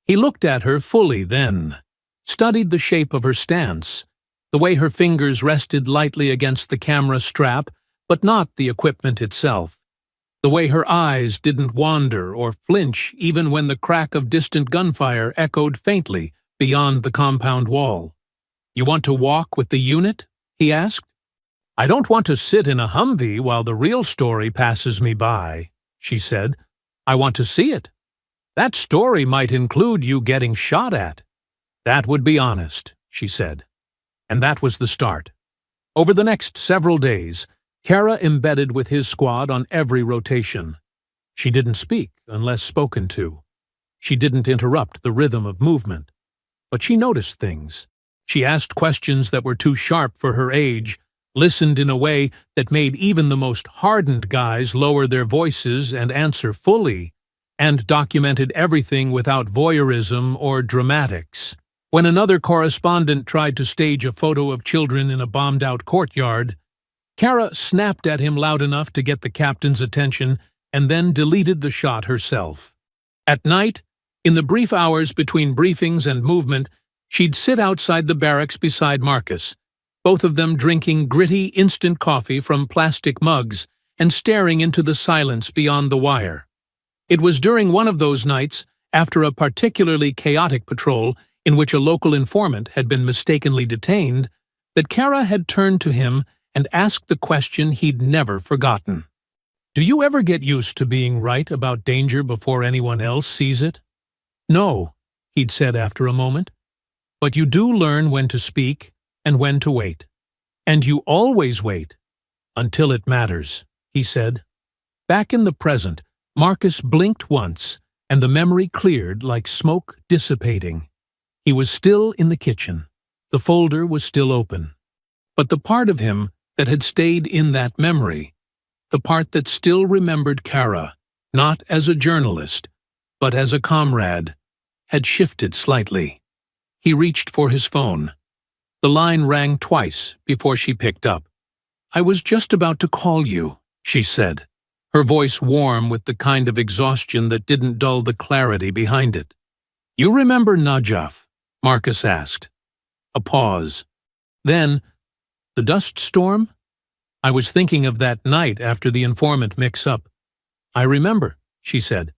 He looked at her fully then, studied the shape of her stance, the way her fingers rested lightly against the camera strap, but not the equipment itself, the way her eyes didn't wander or flinch even when the crack of distant gunfire echoed faintly beyond the compound wall. "You want to walk with the unit?" he asked. "I don't want to sit in a Humvee while the real story passes me by," she said. "I want to see it. That story might include you getting shot at." "That would be honest," she said. And that was the start. Over the next several days, Kara embedded with his squad on every rotation. She didn't speak unless spoken to. She didn't interrupt the rhythm of movement. But she noticed things. She asked questions that were too sharp for her age, listened in a way that made even the most hardened guys lower their voices and answer fully, and documented everything without voyeurism or dramatics. When another correspondent tried to stage a photo of children in a bombed-out courtyard, Kara snapped at him loud enough to get the captain's attention and then deleted the shot herself. At night, in the brief hours between briefings and movement, she'd sit outside the barracks beside Marcus, both of them drinking gritty instant coffee from plastic mugs and staring into the silence beyond the wire. It was during one of those nights, after a particularly chaotic patrol in which a local informant had been mistakenly detained, that Kara had turned to him and asked the question he'd never forgotten. "Do you ever get used to being right about danger before anyone else sees it?" "No," he'd said after a moment. "But you do learn when to speak and when to wait. And you always wait, until it matters," he said. Back in the present, Marcus blinked once, and the memory cleared like smoke dissipating. He was still in the kitchen. The folder was still open. But the part of him that had stayed in that memory, the part that still remembered Kara, not as a journalist, but as a comrade, had shifted slightly. He reached for his phone. The line rang twice before she picked up. "I was just about to call you," she said, her voice warm with the kind of exhaustion that didn't dull the clarity behind it. "You remember Najaf?" Marcus asked. A pause. Then, "The dust storm? I was thinking of that night after the informant mix-up." "I remember," she said.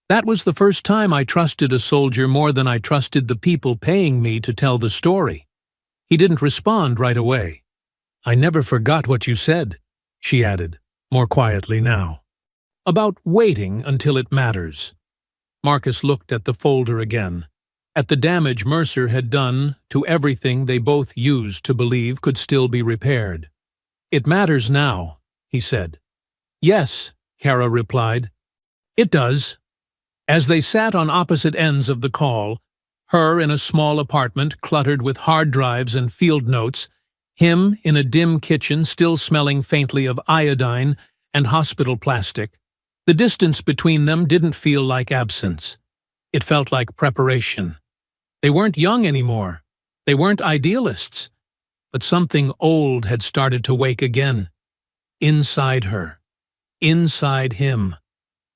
"That was the first time I trusted a soldier more than I trusted the people paying me to tell the story." He didn't respond right away. "I never forgot what you said," she added, more quietly now. "About waiting until it matters." Marcus looked at the folder again, at the damage Mercer had done to everything they both used to believe could still be repaired. "It matters now," he said. "Yes," Kara replied. "It does." As they sat on opposite ends of the call, her in a small apartment cluttered with hard drives and field notes, him in a dim kitchen still smelling faintly of iodine and hospital plastic, the distance between them didn't feel like absence. It felt like preparation. They weren't young anymore. They weren't idealists. But something old had started to wake again. Inside her. Inside him.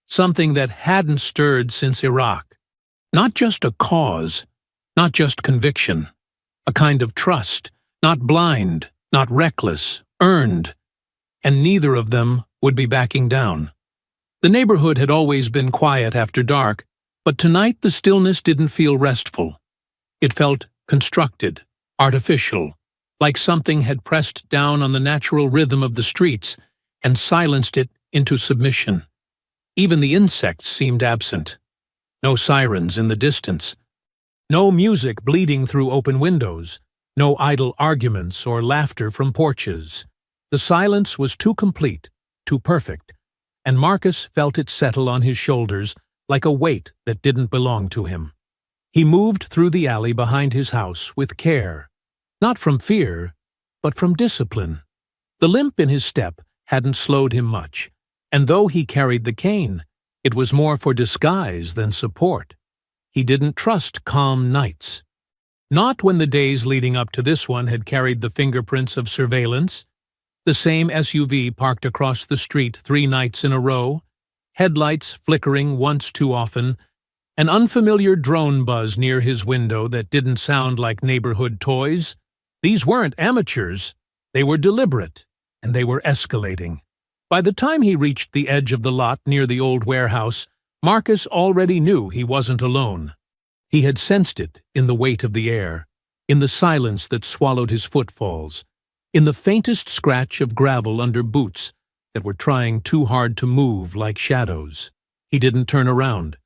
Something that hadn't stirred since Iraq. Not just a cause, not just conviction. A kind of trust, not blind, not reckless, earned. And neither of them would be backing down. The neighborhood had always been quiet after dark, but tonight the stillness didn't feel restful. It felt constructed, artificial, like something had pressed down on the natural rhythm of the streets and silenced it into submission. Even the insects seemed absent. No sirens in the distance. No music bleeding through open windows. No idle arguments or laughter from porches. The silence was too complete, too perfect, and Marcus felt it settle on his shoulders like a weight that didn't belong to him. He moved through the alley behind his house with care, not from fear, but from discipline. The limp in his step hadn't slowed him much, and though he carried the cane, it was more for disguise than support. He didn't trust calm nights. Not when the days leading up to this one had carried the fingerprints of surveillance. The same SUV parked across the street 3 nights in a row, headlights flickering once too often, an unfamiliar drone buzz near his window that didn't sound like neighborhood toys. These weren't amateurs, they were deliberate, and they were escalating. By the time he reached the edge of the lot near the old warehouse, Marcus already knew he wasn't alone. He had sensed it in the weight of the air, in the silence that swallowed his footfalls, in the faintest scratch of gravel under boots that were trying too hard to move like shadows. He didn't turn around,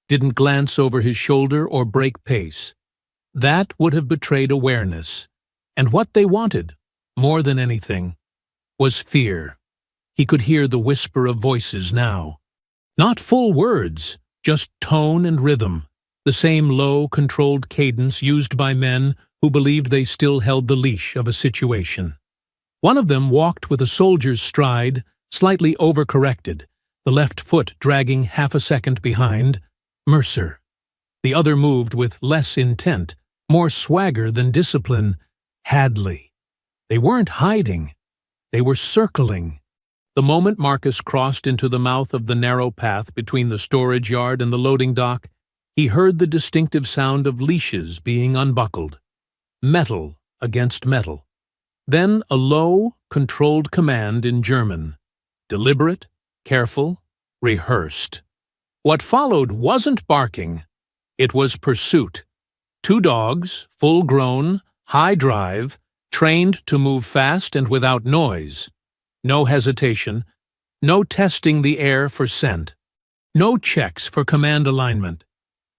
didn't glance over his shoulder or break pace. That would have betrayed awareness, and what they wanted, more than anything, was fear. He could hear the whisper of voices now. Not full words, just tone and rhythm, the same low, controlled cadence used by men who believed they still held the leash of a situation. One of them walked with a soldier's stride, slightly overcorrected, the left foot dragging half a second behind. Mercer. The other moved with less intent, more swagger than discipline. Hadley. They weren't hiding. They were circling. The moment Marcus crossed into the mouth of the narrow path between the storage yard and the loading dock, he heard the distinctive sound of leashes being unbuckled. Metal against metal. Then a low, controlled command in German. Deliberate, careful, rehearsed. What followed wasn't barking. It was pursuit. 2 dogs, full-grown, high drive, trained to move fast and without noise. No hesitation, no testing the air for scent, no checks for command alignment.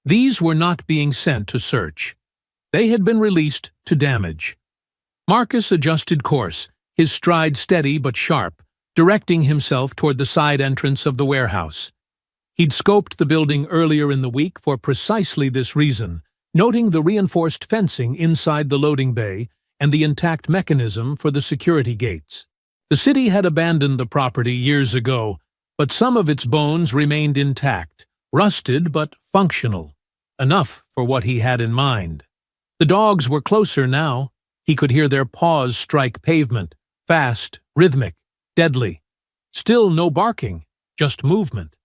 These were not being sent to search. They had been released to damage. Marcus adjusted course, his stride steady but sharp, directing himself toward the side entrance of the warehouse. He'd scoped the building earlier in the week for precisely this reason, noting the reinforced fencing inside the loading bay and the intact mechanism for the security gates. The city had abandoned the property years ago, but some of its bones remained intact, rusted but functional, enough for what he had in mind. The dogs were closer now. He could hear their paws strike pavement, fast, rhythmic, deadly. Still no barking, just movement.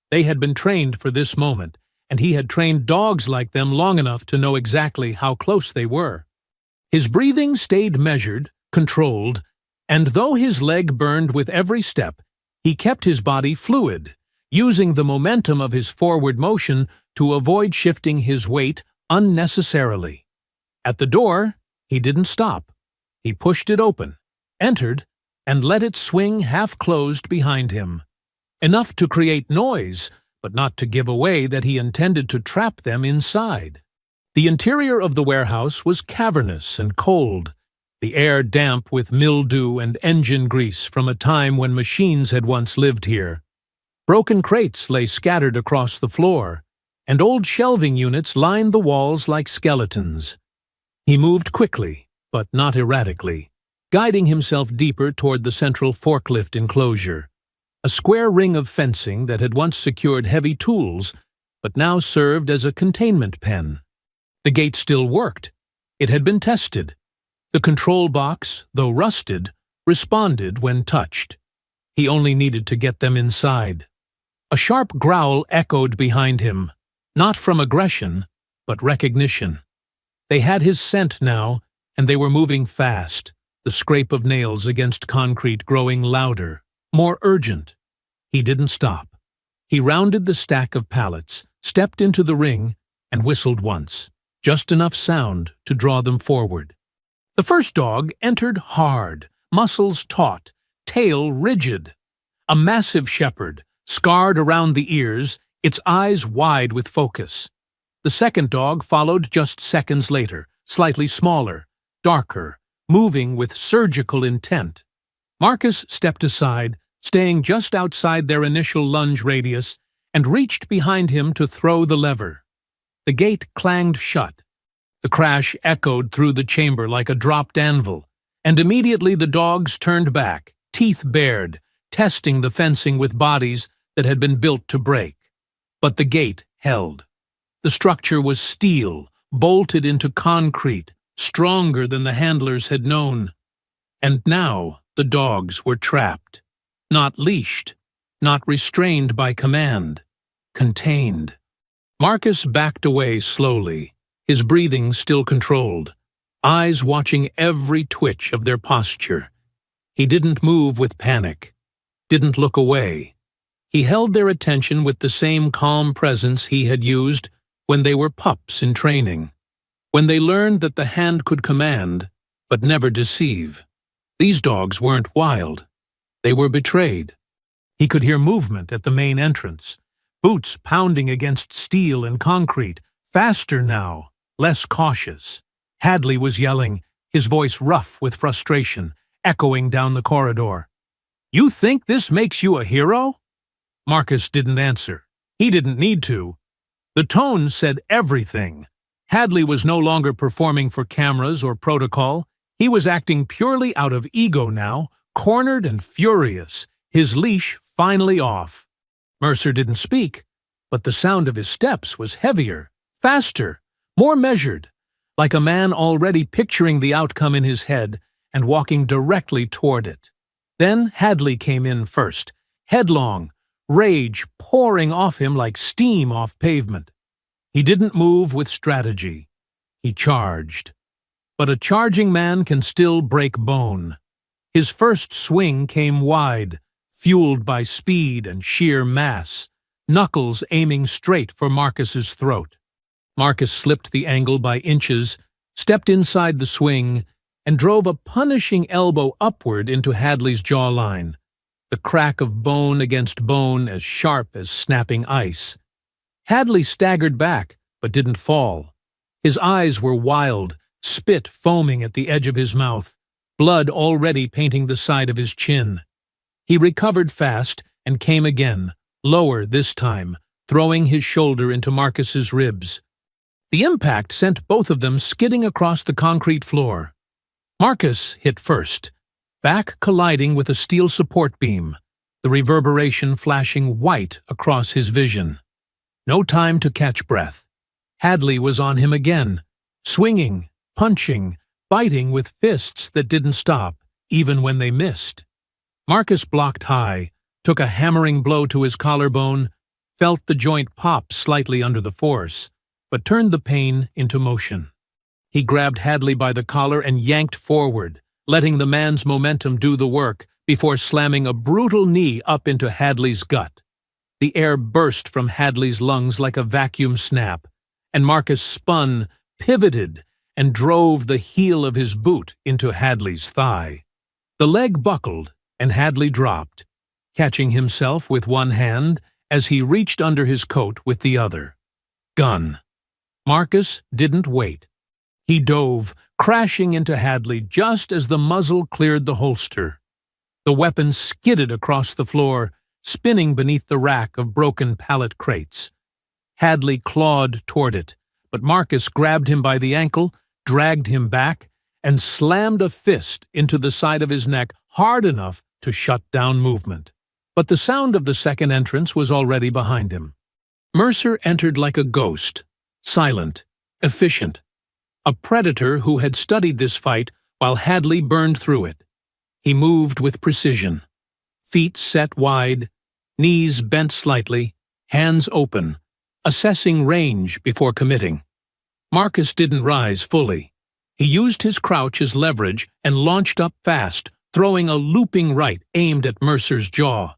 They had been trained for this moment, and he had trained dogs like them long enough to know exactly how close they were. His breathing stayed measured, controlled, and though his leg burned with every step, he kept his body fluid, using the momentum of his forward motion to avoid shifting his weight unnecessarily. At the door, he didn't stop. He pushed it open, entered, and let it swing half-closed behind him. Enough to create noise, but not to give away that he intended to trap them inside. The interior of the warehouse was cavernous and cold, the air damp with mildew and engine grease from a time when machines had once lived here. Broken crates lay scattered across the floor, and old shelving units lined the walls like skeletons. He moved quickly, but not erratically, guiding himself deeper toward the central forklift enclosure, a square ring of fencing that had once secured heavy tools, but now served as a containment pen. The gate still worked. It had been tested. The control box, though rusted, responded when touched. He only needed to get them inside. A sharp growl echoed behind him, not from aggression, but recognition. They had his scent now, and they were moving fast, the scrape of nails against concrete growing louder, more urgent. He didn't stop. He rounded the stack of pallets, stepped into the ring, and whistled once, just enough sound to draw them forward. The first dog entered hard, muscles taut, tail rigid. A massive shepherd, scarred around the ears, its eyes wide with focus. The second dog followed just seconds later, slightly smaller, darker, moving with surgical intent. Marcus stepped aside, staying just outside their initial lunge radius, and reached behind him to throw the lever. The gate clanged shut. The crash echoed through the chamber like a dropped anvil, and immediately the dogs turned back, teeth bared, testing the fencing with bodies that had been built to break. But the gate held. The structure was steel, bolted into concrete, stronger than the handlers had known. And now the dogs were trapped. Not leashed, not restrained by command. Contained. Marcus backed away slowly, his breathing still controlled, eyes watching every twitch of their posture. He didn't move with panic, didn't look away. He held their attention with the same calm presence he had used when they were pups in training, when they learned that the hand could command, but never deceive. These dogs weren't wild. They were betrayed. He could hear movement at the main entrance, boots pounding against steel and concrete, faster now, less cautious. Hadley was yelling, his voice rough with frustration, echoing down the corridor. "You think this makes you a hero?" Marcus didn't answer. He didn't need to. The tone said everything. Hadley was no longer performing for cameras or protocol. He was acting purely out of ego now, cornered and furious, his leash finally off. Mercer didn't speak, but the sound of his steps was heavier, faster, more measured, like a man already picturing the outcome in his head and walking directly toward it. Then Hadley came in first, headlong, rage pouring off him like steam off pavement. He didn't move with strategy. He charged. But a charging man can still break bone. His first swing came wide, fueled by speed and sheer mass, knuckles aiming straight for Marcus's throat. Marcus slipped the angle by inches, stepped inside the swing, and drove a punishing elbow upward into Hadley's jawline. The crack of bone against bone as sharp as snapping ice. Hadley staggered back, but didn't fall. His eyes were wild, spit foaming at the edge of his mouth, blood already painting the side of his chin. He recovered fast and came again, lower this time, throwing his shoulder into Marcus's ribs. The impact sent both of them skidding across the concrete floor. Marcus hit first, back colliding with a steel support beam, the reverberation flashing white across his vision. No time to catch breath. Hadley was on him again, swinging, punching, biting with fists that didn't stop, even when they missed. Marcus blocked high, took a hammering blow to his collarbone, felt the joint pop slightly under the force, but turned the pain into motion. He grabbed Hadley by the collar and yanked forward, letting the man's momentum do the work before slamming a brutal knee up into Hadley's gut. The air burst from Hadley's lungs like a vacuum snap, and Marcus spun, pivoted, and drove the heel of his boot into Hadley's thigh. The leg buckled, and Hadley dropped, catching himself with one hand as he reached under his coat with the other. Gun. Marcus didn't wait. He dove, crashing into Hadley just as the muzzle cleared the holster. The weapon skidded across the floor, spinning beneath the rack of broken pallet crates. Hadley clawed toward it, but Marcus grabbed him by the ankle, dragged him back, and slammed a fist into the side of his neck hard enough to shut down movement. But the sound of the second entrance was already behind him. Mercer entered like a ghost, silent, efficient. A predator who had studied this fight while Hadley burned through it. He moved with precision. Feet set wide, knees bent slightly, hands open, assessing range before committing. Marcus didn't rise fully. He used his crouch as leverage and launched up fast, throwing a looping right aimed at Mercer's jaw.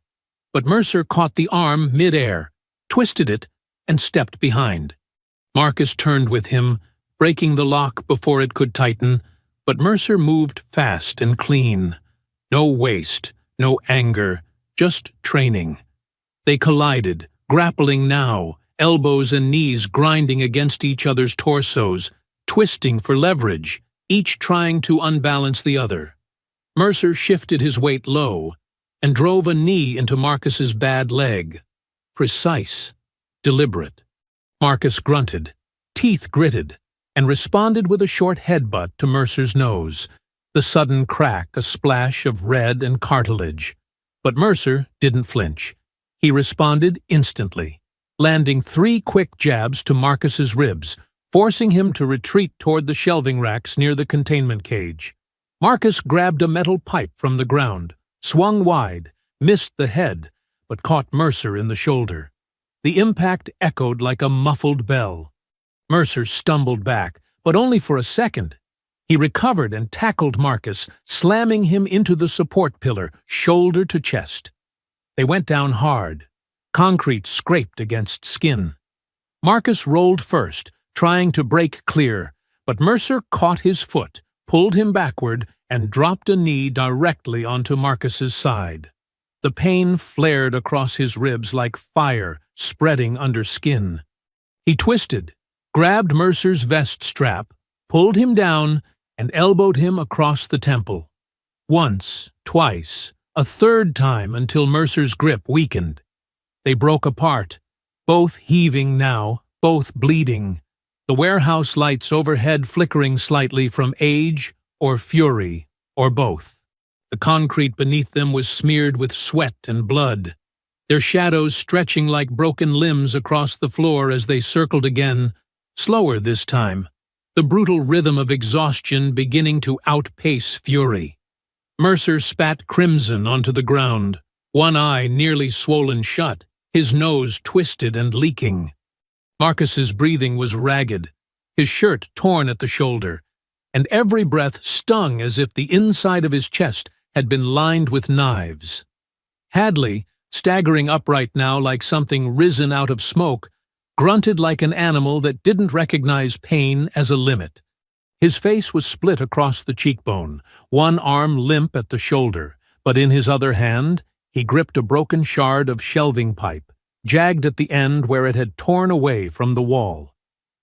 but Mercer caught the arm mid-air, twisted it, and stepped behind. Marcus turned with him, breaking the lock before it could tighten, but Mercer moved fast and clean. No waste, no anger, just training. They collided, grappling now, elbows and knees grinding against each other's torsos, twisting for leverage, each trying to unbalance the other. Mercer shifted his weight low and drove a knee into Marcus's bad leg. Precise, deliberate. Marcus grunted, teeth gritted, and responded with a short headbutt to Mercer's nose, the sudden crack a splash of red and cartilage. But Mercer didn't flinch. He responded instantly, landing 3 quick jabs to Marcus's ribs, forcing him to retreat toward the shelving racks near the containment cage. Marcus grabbed a metal pipe from the ground, swung wide, missed the head, but caught Mercer in the shoulder. The impact echoed like a muffled bell. Mercer stumbled back, but only for a second. He recovered and tackled Marcus, slamming him into the support pillar, shoulder to chest. They went down hard. Concrete scraped against skin. Marcus rolled first, trying to break clear, but Mercer caught his foot, pulled him backward, and dropped a knee directly onto Marcus's side. The pain flared across his ribs like fire spreading under skin. He twisted, grabbed Mercer's vest strap, pulled him down, and elbowed him across the temple. Once, twice, a third time until Mercer's grip weakened. They broke apart, both heaving now, both bleeding, the warehouse lights overhead flickering slightly from age or fury, or both. The concrete beneath them was smeared with sweat and blood, their shadows stretching like broken limbs across the floor as they circled again, slower this time, the brutal rhythm of exhaustion beginning to outpace fury. Mercer spat crimson onto the ground, one eye nearly swollen shut, his nose twisted and leaking. Marcus's breathing was ragged, his shirt torn at the shoulder, and every breath stung as if the inside of his chest had been lined with knives. Hadley, staggering upright now like something risen out of smoke, grunted like an animal that didn't recognize pain as a limit. His face was split across the cheekbone, one arm limp at the shoulder, but in his other hand he gripped a broken shard of shelving pipe, jagged at the end where it had torn away from the wall.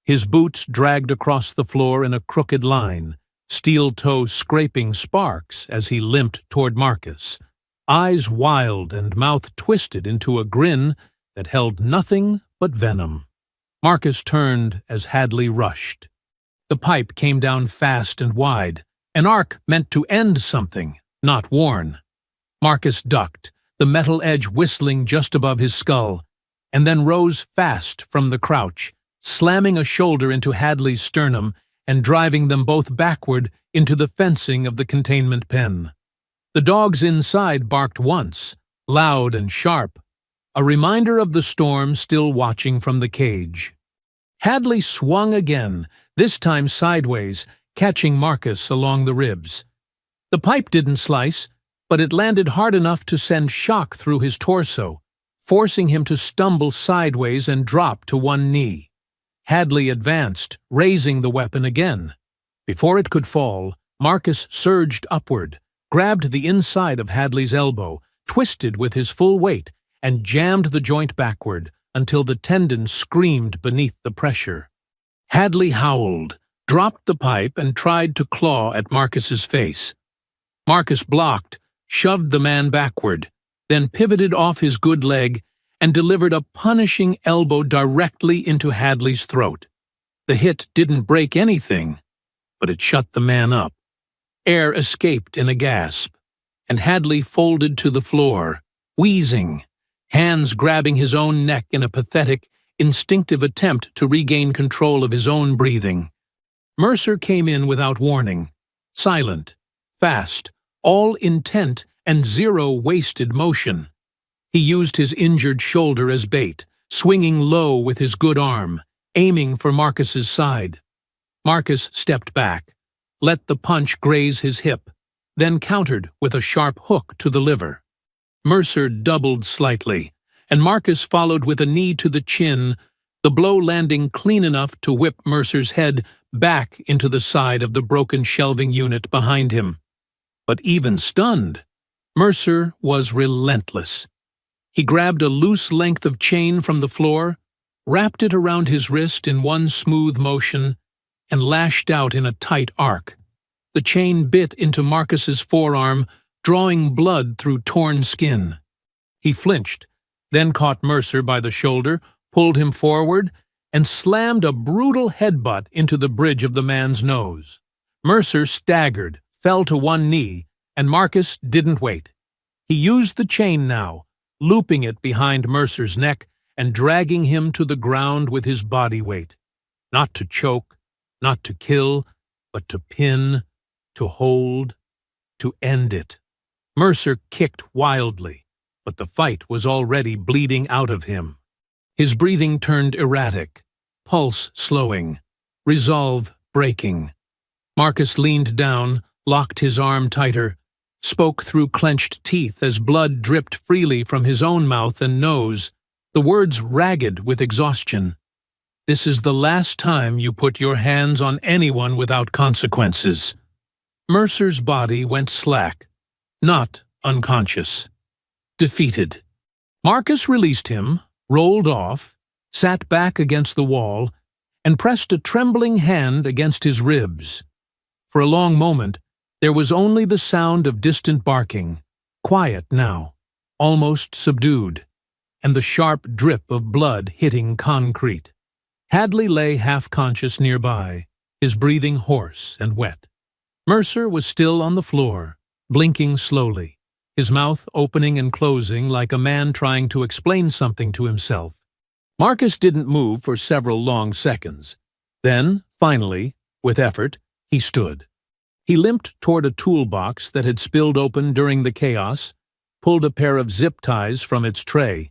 His boots dragged across the floor in a crooked line, steel toe scraping sparks as he limped toward Marcus, eyes wild and mouth twisted into a grin that held nothing but venom. Marcus turned as Hadley rushed. The pipe came down fast and wide, an arc meant to end something, not warn. Marcus ducked, the metal edge whistling just above his skull, and then rose fast from the crouch, slamming a shoulder into Hadley's sternum and driving them both backward into the fencing of the containment pen. The dogs inside barked once, loud and sharp, a reminder of the storm still watching from the cage. Hadley swung again, this time sideways, catching Marcus along the ribs. The pipe didn't slice, but it landed hard enough to send shock through his torso, forcing him to stumble sideways and drop to one knee. Hadley advanced, raising the weapon again. Before it could fall, Marcus surged upward, grabbed the inside of Hadley's elbow, twisted with his full weight, and jammed the joint backward until the tendon screamed beneath the pressure. Hadley howled, dropped the pipe, and tried to claw at Marcus's face. Marcus blocked, shoved the man backward, then pivoted off his good leg and delivered a punishing elbow directly into Hadley's throat. The hit didn't break anything, but it shut the man up. Air escaped in a gasp, and Hadley folded to the floor, wheezing, hands grabbing his own neck in a pathetic, instinctive attempt to regain control of his own breathing. Mercer came in without warning, silent, fast, all intent and zero wasted motion. He used his injured shoulder as bait, swinging low with his good arm, aiming for Marcus's side. Marcus stepped back, let the punch graze his hip, then countered with a sharp hook to the liver. Mercer doubled slightly, and Marcus followed with a knee to the chin, the blow landing clean enough to whip Mercer's head back into the side of the broken shelving unit behind him. But even stunned, Mercer was relentless. He grabbed a loose length of chain from the floor, wrapped it around his wrist in one smooth motion, and lashed out in a tight arc. The chain bit into Marcus's forearm, drawing blood through torn skin. He flinched, then caught Mercer by the shoulder, pulled him forward, and slammed a brutal headbutt into the bridge of the man's nose. Mercer staggered, fell to one knee, and Marcus didn't wait. He used the chain now, looping it behind Mercer's neck and dragging him to the ground with his body weight. Not to choke, not to kill, but to pin, to hold, to end it. Mercer kicked wildly, but the fight was already bleeding out of him. His breathing turned erratic, pulse slowing, resolve breaking. Marcus leaned down, locked his arm tighter, spoke through clenched teeth as blood dripped freely from his own mouth and nose, the words ragged with exhaustion. "This is the last time you put your hands on anyone without consequences." Mercer's body went slack, not unconscious. Defeated. Marcus released him, rolled off, sat back against the wall, and pressed a trembling hand against his ribs. For a long moment, there was only the sound of distant barking, quiet now, almost subdued, and the sharp drip of blood hitting concrete. Hadley lay half-conscious nearby, his breathing hoarse and wet. Mercer was still on the floor, blinking slowly, his mouth opening and closing like a man trying to explain something to himself. Marcus didn't move for several long seconds. Then, finally, with effort, he stood. He limped toward a toolbox that had spilled open during the chaos, pulled a pair of zip ties from its tray,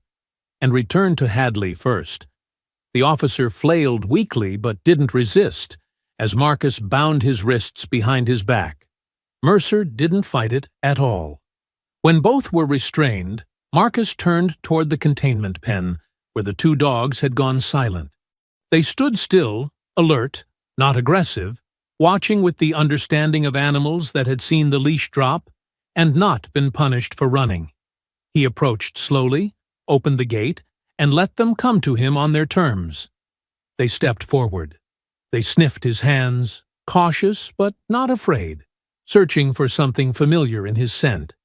and returned to Hadley first. The officer flailed weakly but didn't resist, as Marcus bound his wrists behind his back. Mercer didn't fight it at all. When both were restrained, Marcus turned toward the containment pen, where the two dogs had gone silent. They stood still, alert, not aggressive, watching with the understanding of animals that had seen the leash drop and not been punished for running. He approached slowly, opened the gate, and let them come to him on their terms. They stepped forward. They sniffed his hands, cautious but not afraid, searching for something familiar in his scent,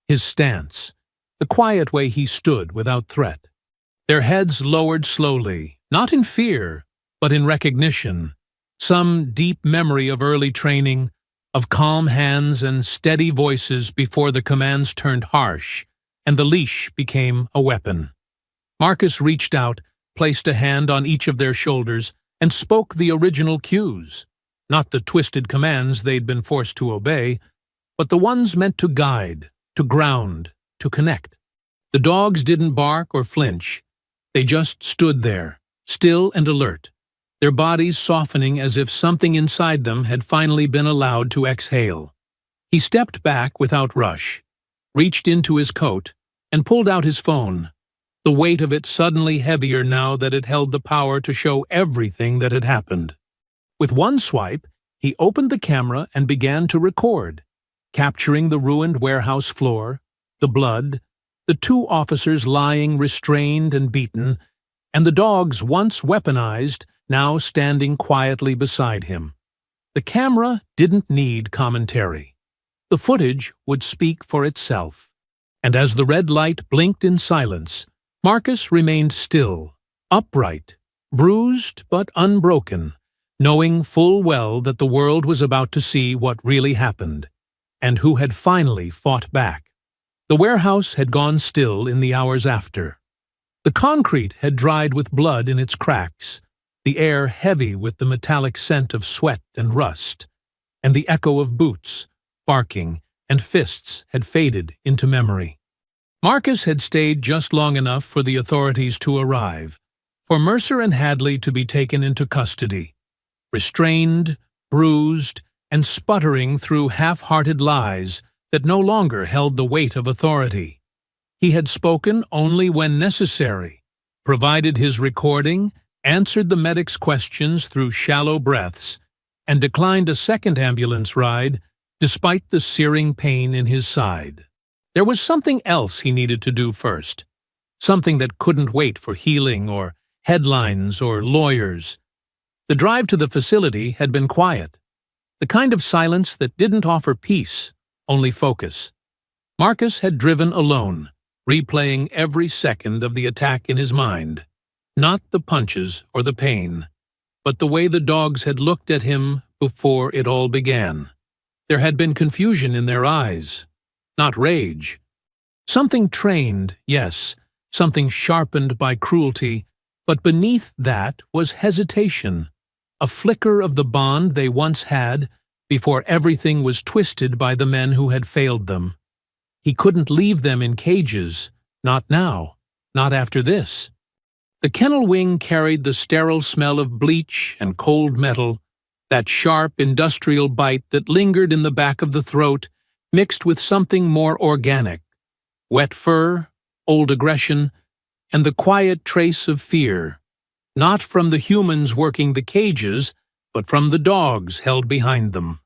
his stance, the quiet way he stood without threat. Their heads lowered slowly, not in fear, but in recognition, some deep memory of early training, of calm hands and steady voices before the commands turned harsh, and the leash became a weapon. Marcus reached out, placed a hand on each of their shoulders, and spoke the original cues, not the twisted commands they'd been forced to obey, but the ones meant to guide, to ground, to connect. The dogs didn't bark or flinch. They just stood there, still and alert, their bodies softening as if something inside them had finally been allowed to exhale. He stepped back without rush, reached into his coat, and pulled out his phone, the weight of it suddenly heavier now that it held the power to show everything that had happened. With one swipe, he opened the camera and began to record, capturing the ruined warehouse floor, the blood, the two officers lying restrained and beaten, and the dogs once weaponized, now standing quietly beside him. The camera didn't need commentary. The footage would speak for itself. And as the red light blinked in silence, Marcus remained still, upright, bruised but unbroken, knowing full well that the world was about to see what really happened, and who had finally fought back. The warehouse had gone still in the hours after. The concrete had dried with blood in its cracks, the air heavy with the metallic scent of sweat and rust, and the echo of boots, barking, and fists had faded into memory. Marcus had stayed just long enough for the authorities to arrive, for Mercer and Hadley to be taken into custody, restrained, bruised, and sputtering through half-hearted lies that no longer held the weight of authority. He had spoken only when necessary, provided his recording, answered the medic's questions through shallow breaths, and declined a second ambulance ride despite the searing pain in his side. There was something else he needed to do first, something that couldn't wait for healing or headlines or lawyers. The drive to the facility had been quiet, the kind of silence that didn't offer peace, only focus. Marcus had driven alone, replaying every second of the attack in his mind. Not the punches or the pain, but the way the dogs had looked at him before it all began. There had been confusion in their eyes, not rage. Something trained, yes, something sharpened by cruelty, but beneath that was hesitation, a flicker of the bond they once had before everything was twisted by the men who had failed them. He couldn't leave them in cages, not now, not after this. The kennel wing carried the sterile smell of bleach and cold metal, that sharp industrial bite that lingered in the back of the throat, mixed with something more organic, wet fur, old aggression, and the quiet trace of fear, not from the humans working the cages, but from the dogs held behind them.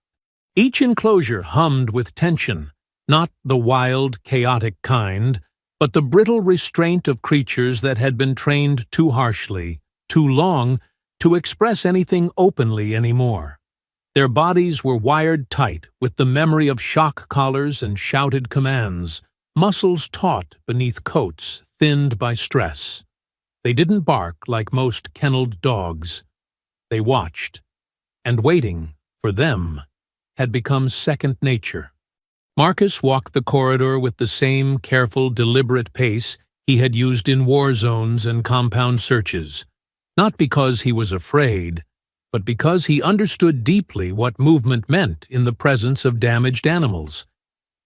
Each enclosure hummed with tension, not the wild, chaotic kind, but the brittle restraint of creatures that had been trained too harshly, too long, to express anything openly anymore. Their bodies were wired tight with the memory of shock collars and shouted commands, muscles taut beneath coats thinned by stress. They didn't bark like most kenneled dogs. They watched, and waiting, for them, had become second nature. Marcus walked the corridor with the same careful, deliberate pace he had used in war zones and compound searches, not because he was afraid, but because he understood deeply what movement meant in the presence of damaged animals.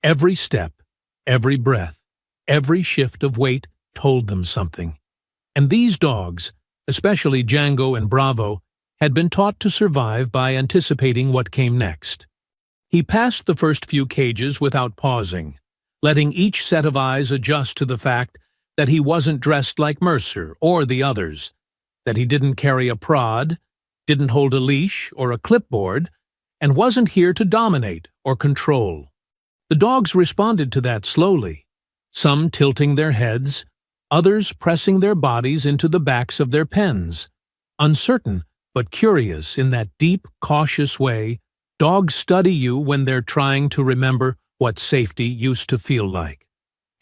Every step, every breath, every shift of weight told them something. And these dogs, especially Django and Bravo, had been taught to survive by anticipating what came next. He passed the first few cages without pausing, letting each set of eyes adjust to the fact that he wasn't dressed like Mercer or the others, that he didn't carry a prod, didn't hold a leash or a clipboard, and wasn't here to dominate or control. The dogs responded to that slowly, some tilting their heads, others pressing their bodies into the backs of their pens. Uncertain, but curious in that deep, cautious way dogs study you when they're trying to remember what safety used to feel like.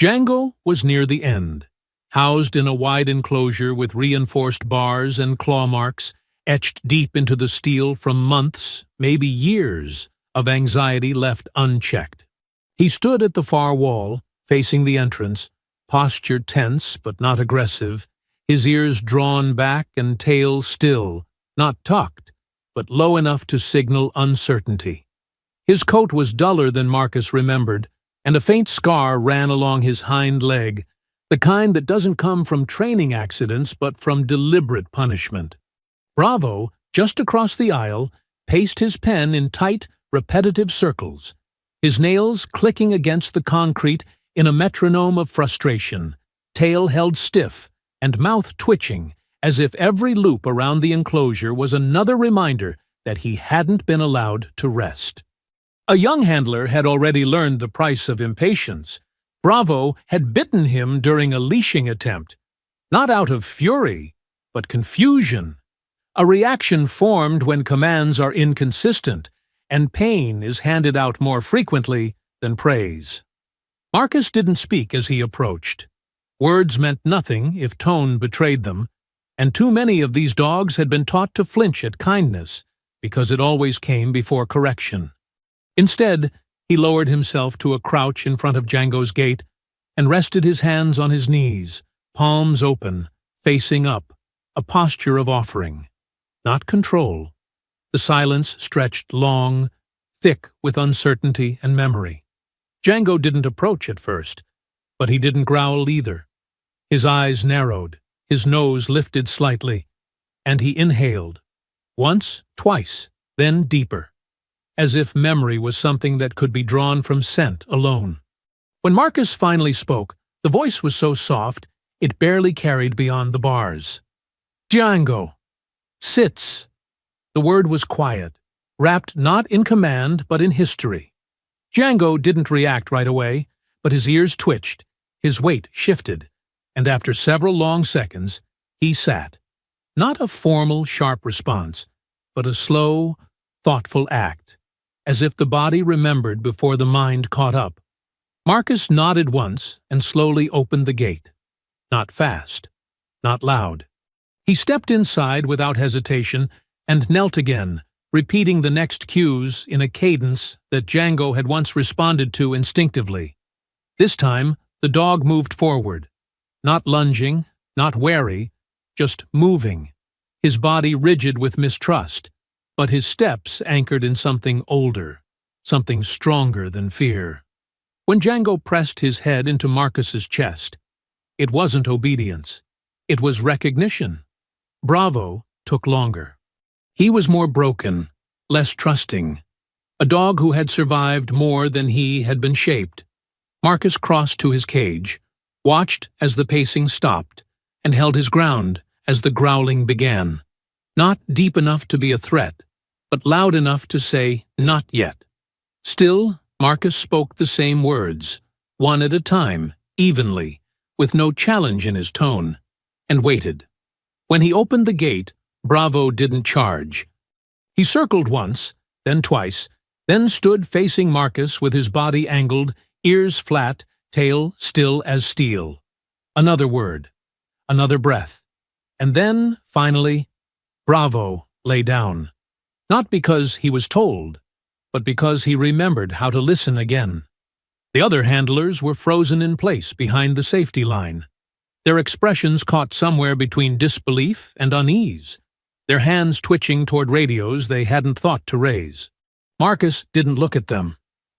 Django was near the end, housed in a wide enclosure with reinforced bars and claw marks, etched deep into the steel from months, maybe years, of anxiety left unchecked. He stood at the far wall, facing the entrance, posture tense but not aggressive, his ears drawn back and tail still, not tucked, but low enough to signal uncertainty. His coat was duller than Marcus remembered, and a faint scar ran along his hind leg, the kind that doesn't come from training accidents but from deliberate punishment. Bravo, just across the aisle, paced his pen in tight, repetitive circles, his nails clicking against the concrete in a metronome of frustration, tail held stiff and mouth twitching, as if every loop around the enclosure was another reminder that he hadn't been allowed to rest. A young handler had already learned the price of impatience. Bravo had bitten him during a leashing attempt, not out of fury, but confusion. A reaction formed when commands are inconsistent, and pain is handed out more frequently than praise. Marcus didn't speak as he approached. Words meant nothing if tone betrayed them, and too many of these dogs had been taught to flinch at kindness, because it always came before correction. Instead, he lowered himself to a crouch in front of Django's gate and rested his hands on his knees, palms open, facing up, a posture of offering, not control. The silence stretched long, thick with uncertainty and memory. Django didn't approach at first, but he didn't growl either. His eyes narrowed, his nose lifted slightly, and he inhaled. Once, twice, then deeper, as if memory was something that could be drawn from scent alone. When Marcus finally spoke, The voice was so soft, it barely carried beyond the bars. "Django! Sits!" The word was quiet, wrapped not in command but in history. Django didn't react right away, but his ears twitched, his weight shifted, and after several long seconds, he sat. Not a formal, sharp response, but a slow, thoughtful act, as if the body remembered before the mind caught up. Marcus nodded once and slowly opened the gate. Not fast, not loud. He stepped inside without hesitation and knelt again, repeating the next cues in a cadence that Django had once responded to instinctively. This time, the dog moved forward, not lunging, not wary, just moving, his body rigid with mistrust, but his steps anchored in something older, something stronger than fear. When Django pressed his head into Marcus's chest, it wasn't obedience, it was recognition. Bravo took longer. He was more broken, less trusting, a dog who had survived more than he had been shaped. Marcus crossed to his cage, watched as the pacing stopped, and held his ground as the growling began. Not deep enough to be a threat, but loud enough to say, "Not yet." Still, Marcus spoke the same words, one at a time, evenly, with no challenge in his tone, and waited. When he opened the gate, Bravo didn't charge. He circled once, then twice, then stood facing Marcus with his body angled, ears flat, tail still as steel. Another word, another breath, and then, finally, Bravo lay down. Not because he was told, but because he remembered how to listen again. The other handlers were frozen in place behind the safety line, their expressions caught somewhere between disbelief and unease, their hands twitching toward radios they hadn't thought to raise. Marcus didn't look at them.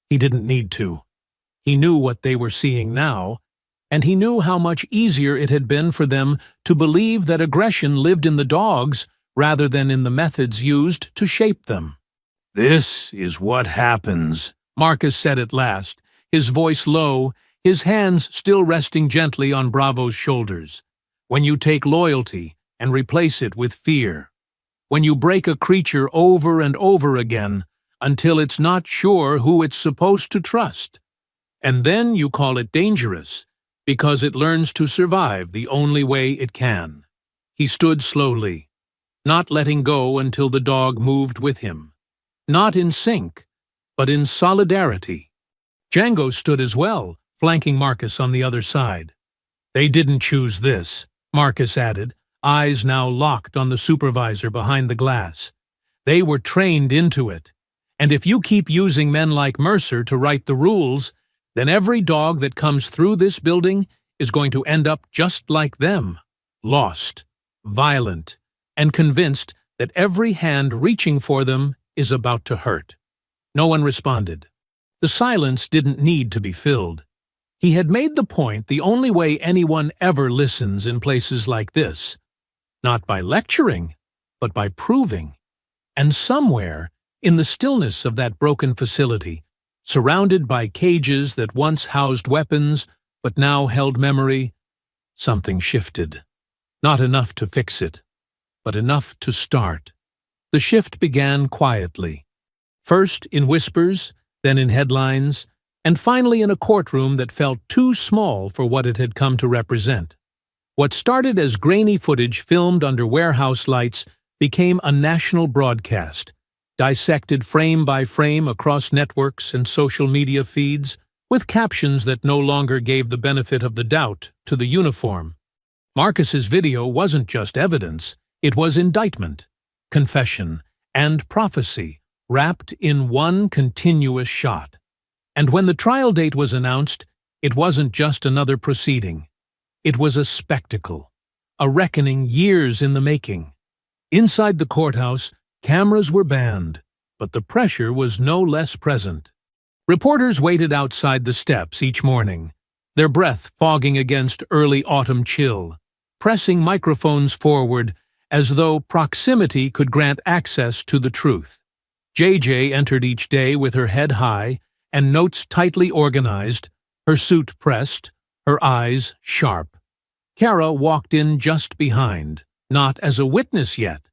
He didn't need to. He knew what they were seeing now, and he knew how much easier it had been for them to believe that aggression lived in the dogs rather than in the methods used to shape them. "This is what happens," Marcus said at last, his voice low, his hands still resting gently on Bravo's shoulders. "When you take loyalty and replace it with fear. When you break a creature over and over again until it's not sure who it's supposed to trust. And then you call it dangerous because it learns to survive the only way it can." He stood slowly, not letting go until the dog moved with him. Not in sync, but in solidarity. Django stood as well, flanking Marcus on the other side. "They didn't choose this," Marcus added, eyes now locked on the supervisor behind the glass. "They were trained into it. And if you keep using men like Mercer to write the rules, then every dog that comes through this building is going to end up just like them, lost, violent, and convinced that every hand reaching for them is about to hurt." No one responded. The silence didn't need to be filled. He had made the point the only way anyone ever listens in places like this. Not by lecturing, but by proving. And somewhere, in the stillness of that broken facility, surrounded by cages that once housed weapons but now held memory, something shifted. Not enough to fix it, but enough to start. The shift began quietly. First in whispers, then in headlines, and finally in a courtroom that felt too small for what it had come to represent. What started as grainy footage filmed under warehouse lights became a national broadcast, dissected frame by frame across networks and social media feeds, with captions that no longer gave the benefit of the doubt to the uniform. Marcus's video wasn't just evidence, it was indictment, confession, and prophecy wrapped in one continuous shot. And when the trial date was announced, it wasn't just another proceeding. It was a spectacle, a reckoning years in the making. Inside the courthouse, cameras were banned, but the pressure was no less present. Reporters waited outside the steps each morning, their breath fogging against early autumn chill, pressing microphones forward as though proximity could grant access to the truth. JJ entered each day with her head high and notes tightly organized, her suit pressed, her eyes sharp. Kara walked in just behind, not as a witness yet,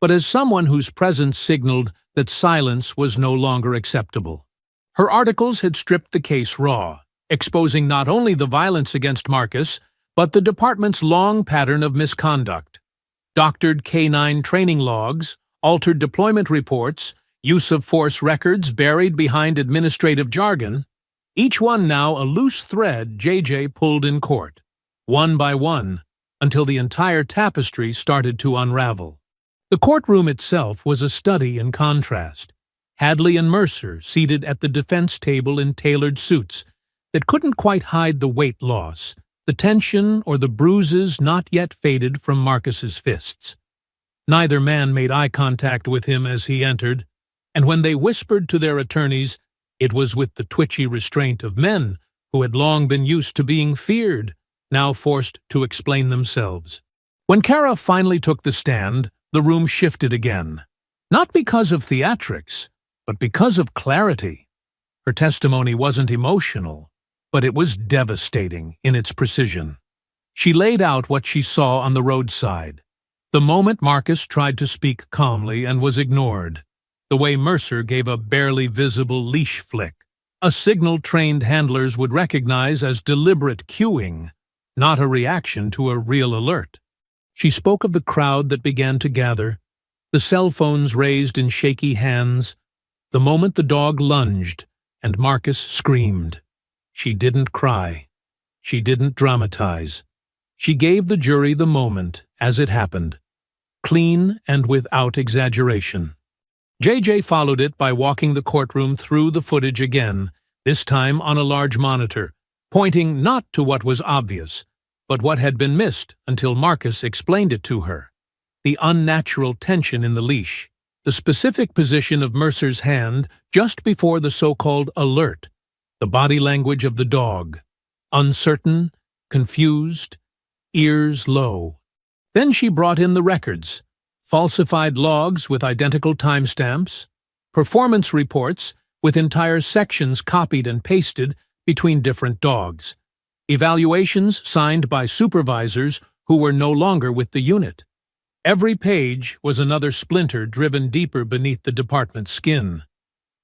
but as someone whose presence signaled that silence was no longer acceptable. Her articles had stripped the case raw, exposing not only the violence against Marcus, but the department's long pattern of misconduct. Doctored canine training logs, altered deployment reports, use of force records buried behind administrative jargon, each one now a loose thread JJ pulled in court, one by one, until the entire tapestry started to unravel. The courtroom itself was a study in contrast. Hadley and Mercer seated at the defense table in tailored suits that couldn't quite hide the weight loss, the tension or the bruises not yet faded from Marcus's fists. Neither man made eye contact with him as he entered, and when they whispered to their attorneys, it was with the twitchy restraint of men who had long been used to being feared, now forced to explain themselves. When Kara finally took the stand, the room shifted again, not because of theatrics, but because of clarity. Her testimony wasn't emotional, but it was devastating in its precision. She laid out what she saw on the roadside. The moment Marcus tried to speak calmly and was ignored. The way Mercer gave a barely visible leash flick, a signal trained handlers would recognize as deliberate cueing, not a reaction to a real alert. She spoke of the crowd that began to gather, the cell phones raised in shaky hands, the moment the dog lunged and Marcus screamed. She didn't cry. She didn't dramatize. She gave the jury the moment as it happened, clean and without exaggeration. JJ followed it by walking the courtroom through the footage again, this time on a large monitor, pointing not to what was obvious, but what had been missed until Marcus explained it to her. The unnatural tension in the leash, the specific position of Mercer's hand just before the so-called alert, the body language of the dog, uncertain, confused, ears low. Then she brought in the records, falsified logs with identical timestamps, performance reports with entire sections copied and pasted between different dogs, evaluations signed by supervisors who were no longer with the unit. Every page was another splinter driven deeper beneath the department's skin.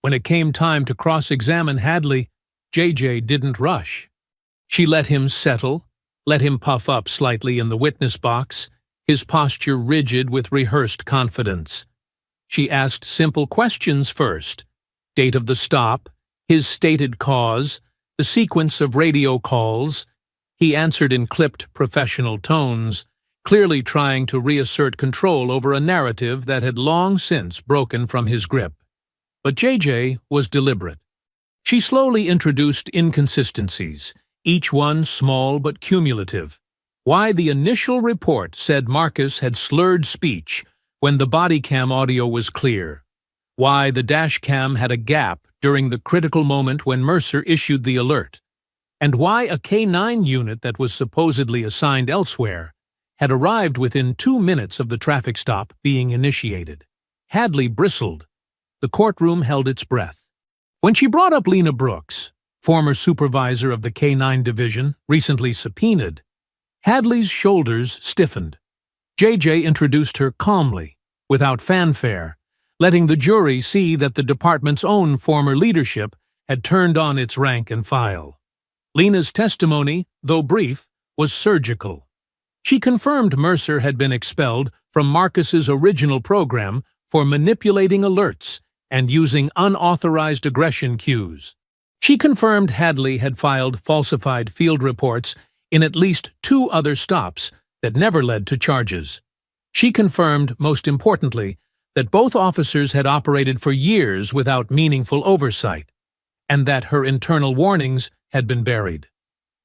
When it came time to cross-examine Hadley, JJ didn't rush. She let him settle, let him puff up slightly in the witness box, his posture rigid with rehearsed confidence. She asked simple questions first: date of the stop, his stated cause, the sequence of radio calls. He answered in clipped professional tones, clearly trying to reassert control over a narrative that had long since broken from his grip. But JJ was deliberate. She slowly introduced inconsistencies, each one small but cumulative. Why the initial report said Marcus had slurred speech when the body cam audio was clear. Why the dash cam had a gap during the critical moment when Mercer issued the alert. And why a K9 unit that was supposedly assigned elsewhere had arrived within 2 minutes of the traffic stop being initiated. Hadley bristled. The courtroom held its breath. When she brought up Lena Brooks, former supervisor of the K9 division, recently subpoenaed, Hadley's shoulders stiffened. JJ introduced her calmly, without fanfare, letting the jury see that the department's own former leadership had turned on its rank and file. Lena's testimony, though brief, was surgical. She confirmed Mercer had been expelled from Marcus's original program for manipulating alerts and using unauthorized aggression cues. She confirmed Hadley had filed falsified field reports in at least 2 other stops that never led to charges. She confirmed, most importantly, that both officers had operated for years without meaningful oversight, and that her internal warnings had been buried.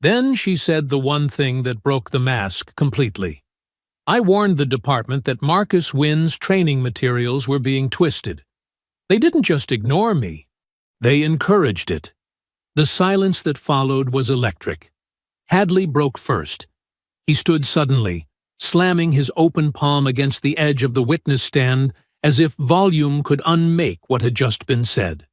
Then she said the one thing that broke the mask completely. I warned the department that Marcus Wynn's training materials were being twisted. They didn't just ignore me. They encouraged it. The silence that followed was electric. Hadley broke first. He stood suddenly, slamming his open palm against the edge of the witness stand as if volume could unmake what had just been said.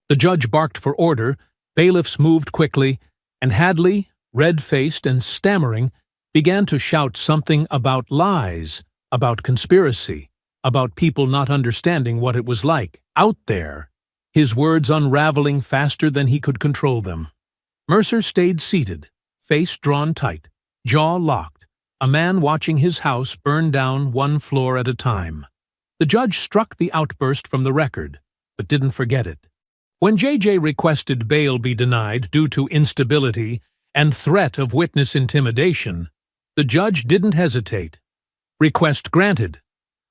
The judge barked for order, bailiffs moved quickly, and Hadley, red-faced and stammering, began to shout something about lies, about conspiracy, about people not understanding what it was like out there, his words unraveling faster than he could control them. Mercer stayed seated, face drawn tight, jaw locked, a man watching his house burn down one floor at a time. The judge struck the outburst from the record, but didn't forget it. When J.J. requested bail be denied due to instability and threat of witness intimidation, the judge didn't hesitate. Request granted.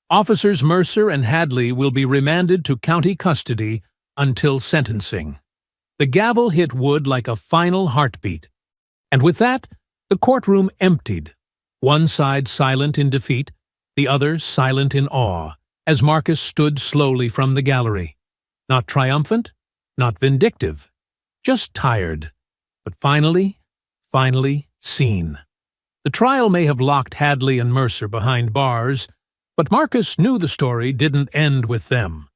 Officers Mercer and Hadley will be remanded to county custody until sentencing. The gavel hit wood like a final heartbeat. And with that, the courtroom emptied, one side silent in defeat, the other silent in awe, as Marcus stood slowly from the gallery. Not triumphant, not vindictive, just tired, but finally seen. The trial may have locked Hadley and Mercer behind bars, but Marcus knew the story didn't end with them.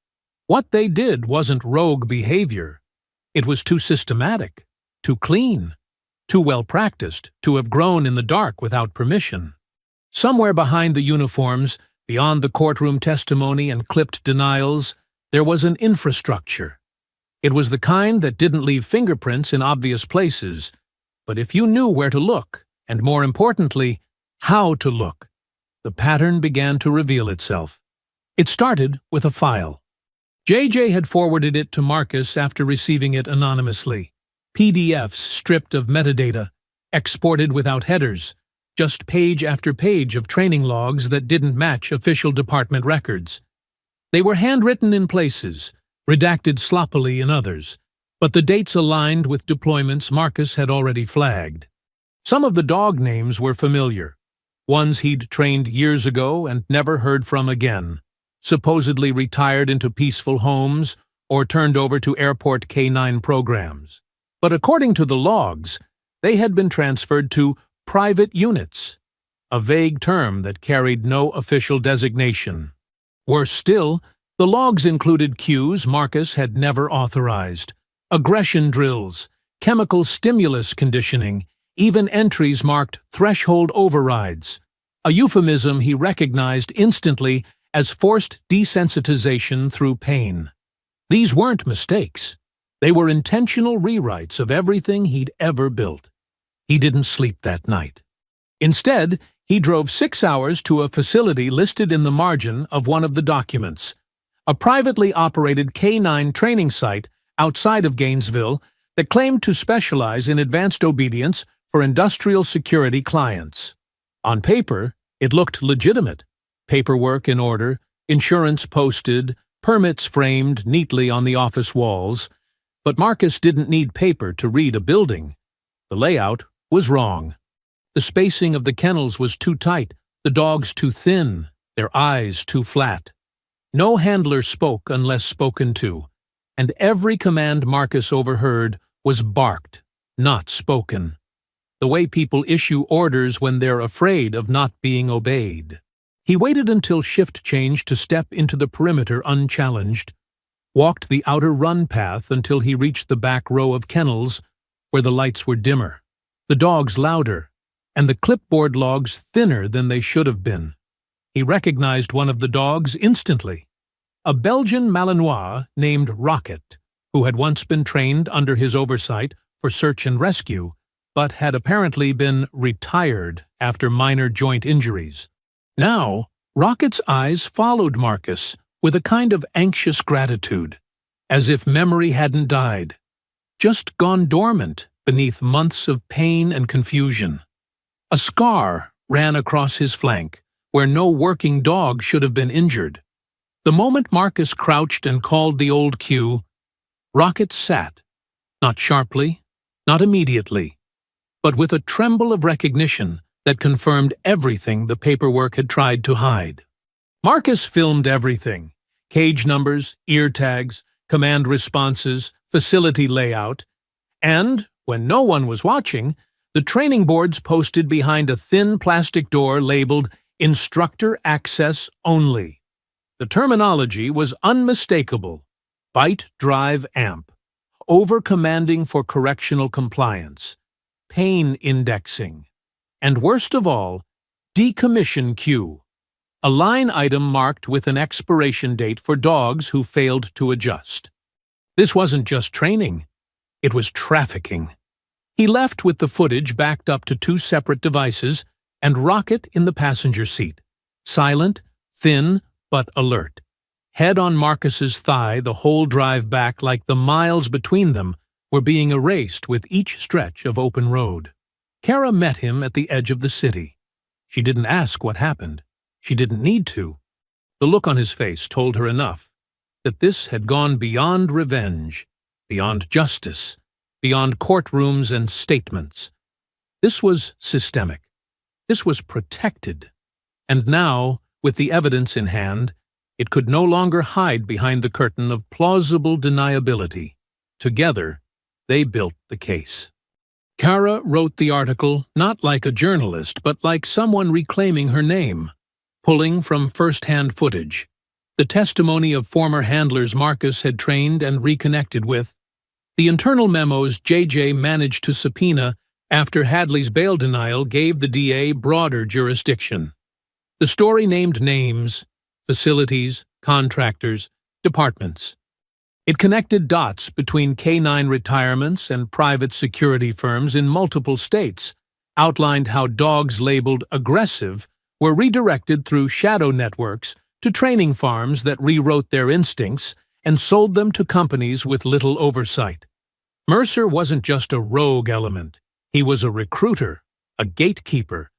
What they did wasn't rogue behavior. It was too systematic, too clean, too well-practiced to have grown in the dark without permission. Somewhere behind the uniforms, beyond the courtroom testimony and clipped denials, there was an infrastructure. It was the kind that didn't leave fingerprints in obvious places, but if you knew where to look, and more importantly, how to look, the pattern began to reveal itself. It started with a file. J.J. had forwarded it to Marcus after receiving it anonymously. PDFs stripped of metadata, exported without headers, just page after page of training logs that didn't match official department records. They were handwritten in places, redacted sloppily in others, but the dates aligned with deployments Marcus had already flagged. Some of the dog names were familiar, ones he'd trained years ago and never heard from again, supposedly retired into peaceful homes or turned over to airport K-9 programs. But according to the logs, they had been transferred to private units, a vague term that carried no official designation. Worse still, the logs included cues Marcus had never authorized, aggression drills, chemical stimulus conditioning, even entries marked threshold overrides, a euphemism he recognized instantly as forced desensitization through pain. These weren't mistakes. They were intentional rewrites of everything he'd ever built. He didn't sleep that night. Instead, he drove 6 hours to a facility listed in the margin of one of the documents, a privately operated K-9 training site outside of Gainesville that claimed to specialize in advanced obedience for industrial security clients. On paper, it looked legitimate. Paperwork in order, insurance posted, permits framed neatly on the office walls. But Marcus didn't need paper to read a building. The layout was wrong. The spacing of the kennels was too tight, the dogs too thin, their eyes too flat. No handler spoke unless spoken to, and every command Marcus overheard was barked, not spoken. The way people issue orders when they're afraid of not being obeyed. He waited until shift change to step into the perimeter unchallenged, walked the outer run path until he reached the back row of kennels where the lights were dimmer, the dogs louder, and the clipboard logs thinner than they should have been. He recognized one of the dogs instantly, a Belgian Malinois named Rocket, who had once been trained under his oversight for search and rescue, but had apparently been retired after minor joint injuries. Now, Rocket's eyes followed Marcus with a kind of anxious gratitude, as if memory hadn't died, just gone dormant beneath months of pain and confusion. A scar ran across his flank, where no working dog should have been injured. The moment Marcus crouched and called the old cue, Rocket sat, not sharply, not immediately, but with a tremble of recognition that confirmed everything the paperwork had tried to hide. Marcus filmed everything: cage numbers, ear tags, command responses, facility layout, and, when no one was watching, the training boards posted behind a thin plastic door labeled Instructor Access Only. The terminology was unmistakable: bite, drive, amp, over-commanding for correctional compliance, pain indexing. And worst of all, decommission queue, a line item marked with an expiration date for dogs who failed to adjust. This wasn't just training, it was trafficking. He left with the footage backed up to 2 separate devices and Rocket in the passenger seat, silent, thin, but alert. Head on Marcus's thigh the whole drive back, like the miles between them were being erased with each stretch of open road. Kara met him at the edge of the city. She didn't ask what happened. She didn't need to. The look on his face told her enough, that this had gone beyond revenge, beyond justice, beyond courtrooms and statements. This was systemic. This was protected. And now, with the evidence in hand, it could no longer hide behind the curtain of plausible deniability. Together, they built the case. Kara wrote the article not like a journalist, but like someone reclaiming her name, pulling from first-hand footage, the testimony of former handlers Marcus had trained and reconnected with, the internal memos JJ managed to subpoena after Hadley's bail denial gave the DA broader jurisdiction. The story named names, facilities, contractors, departments. It connected dots between K-9 retirements and private security firms in multiple states, outlined how dogs labeled aggressive were redirected through shadow networks to training farms that rewrote their instincts and sold them to companies with little oversight. Mercer wasn't just a rogue element. He was a recruiter, a gatekeeper,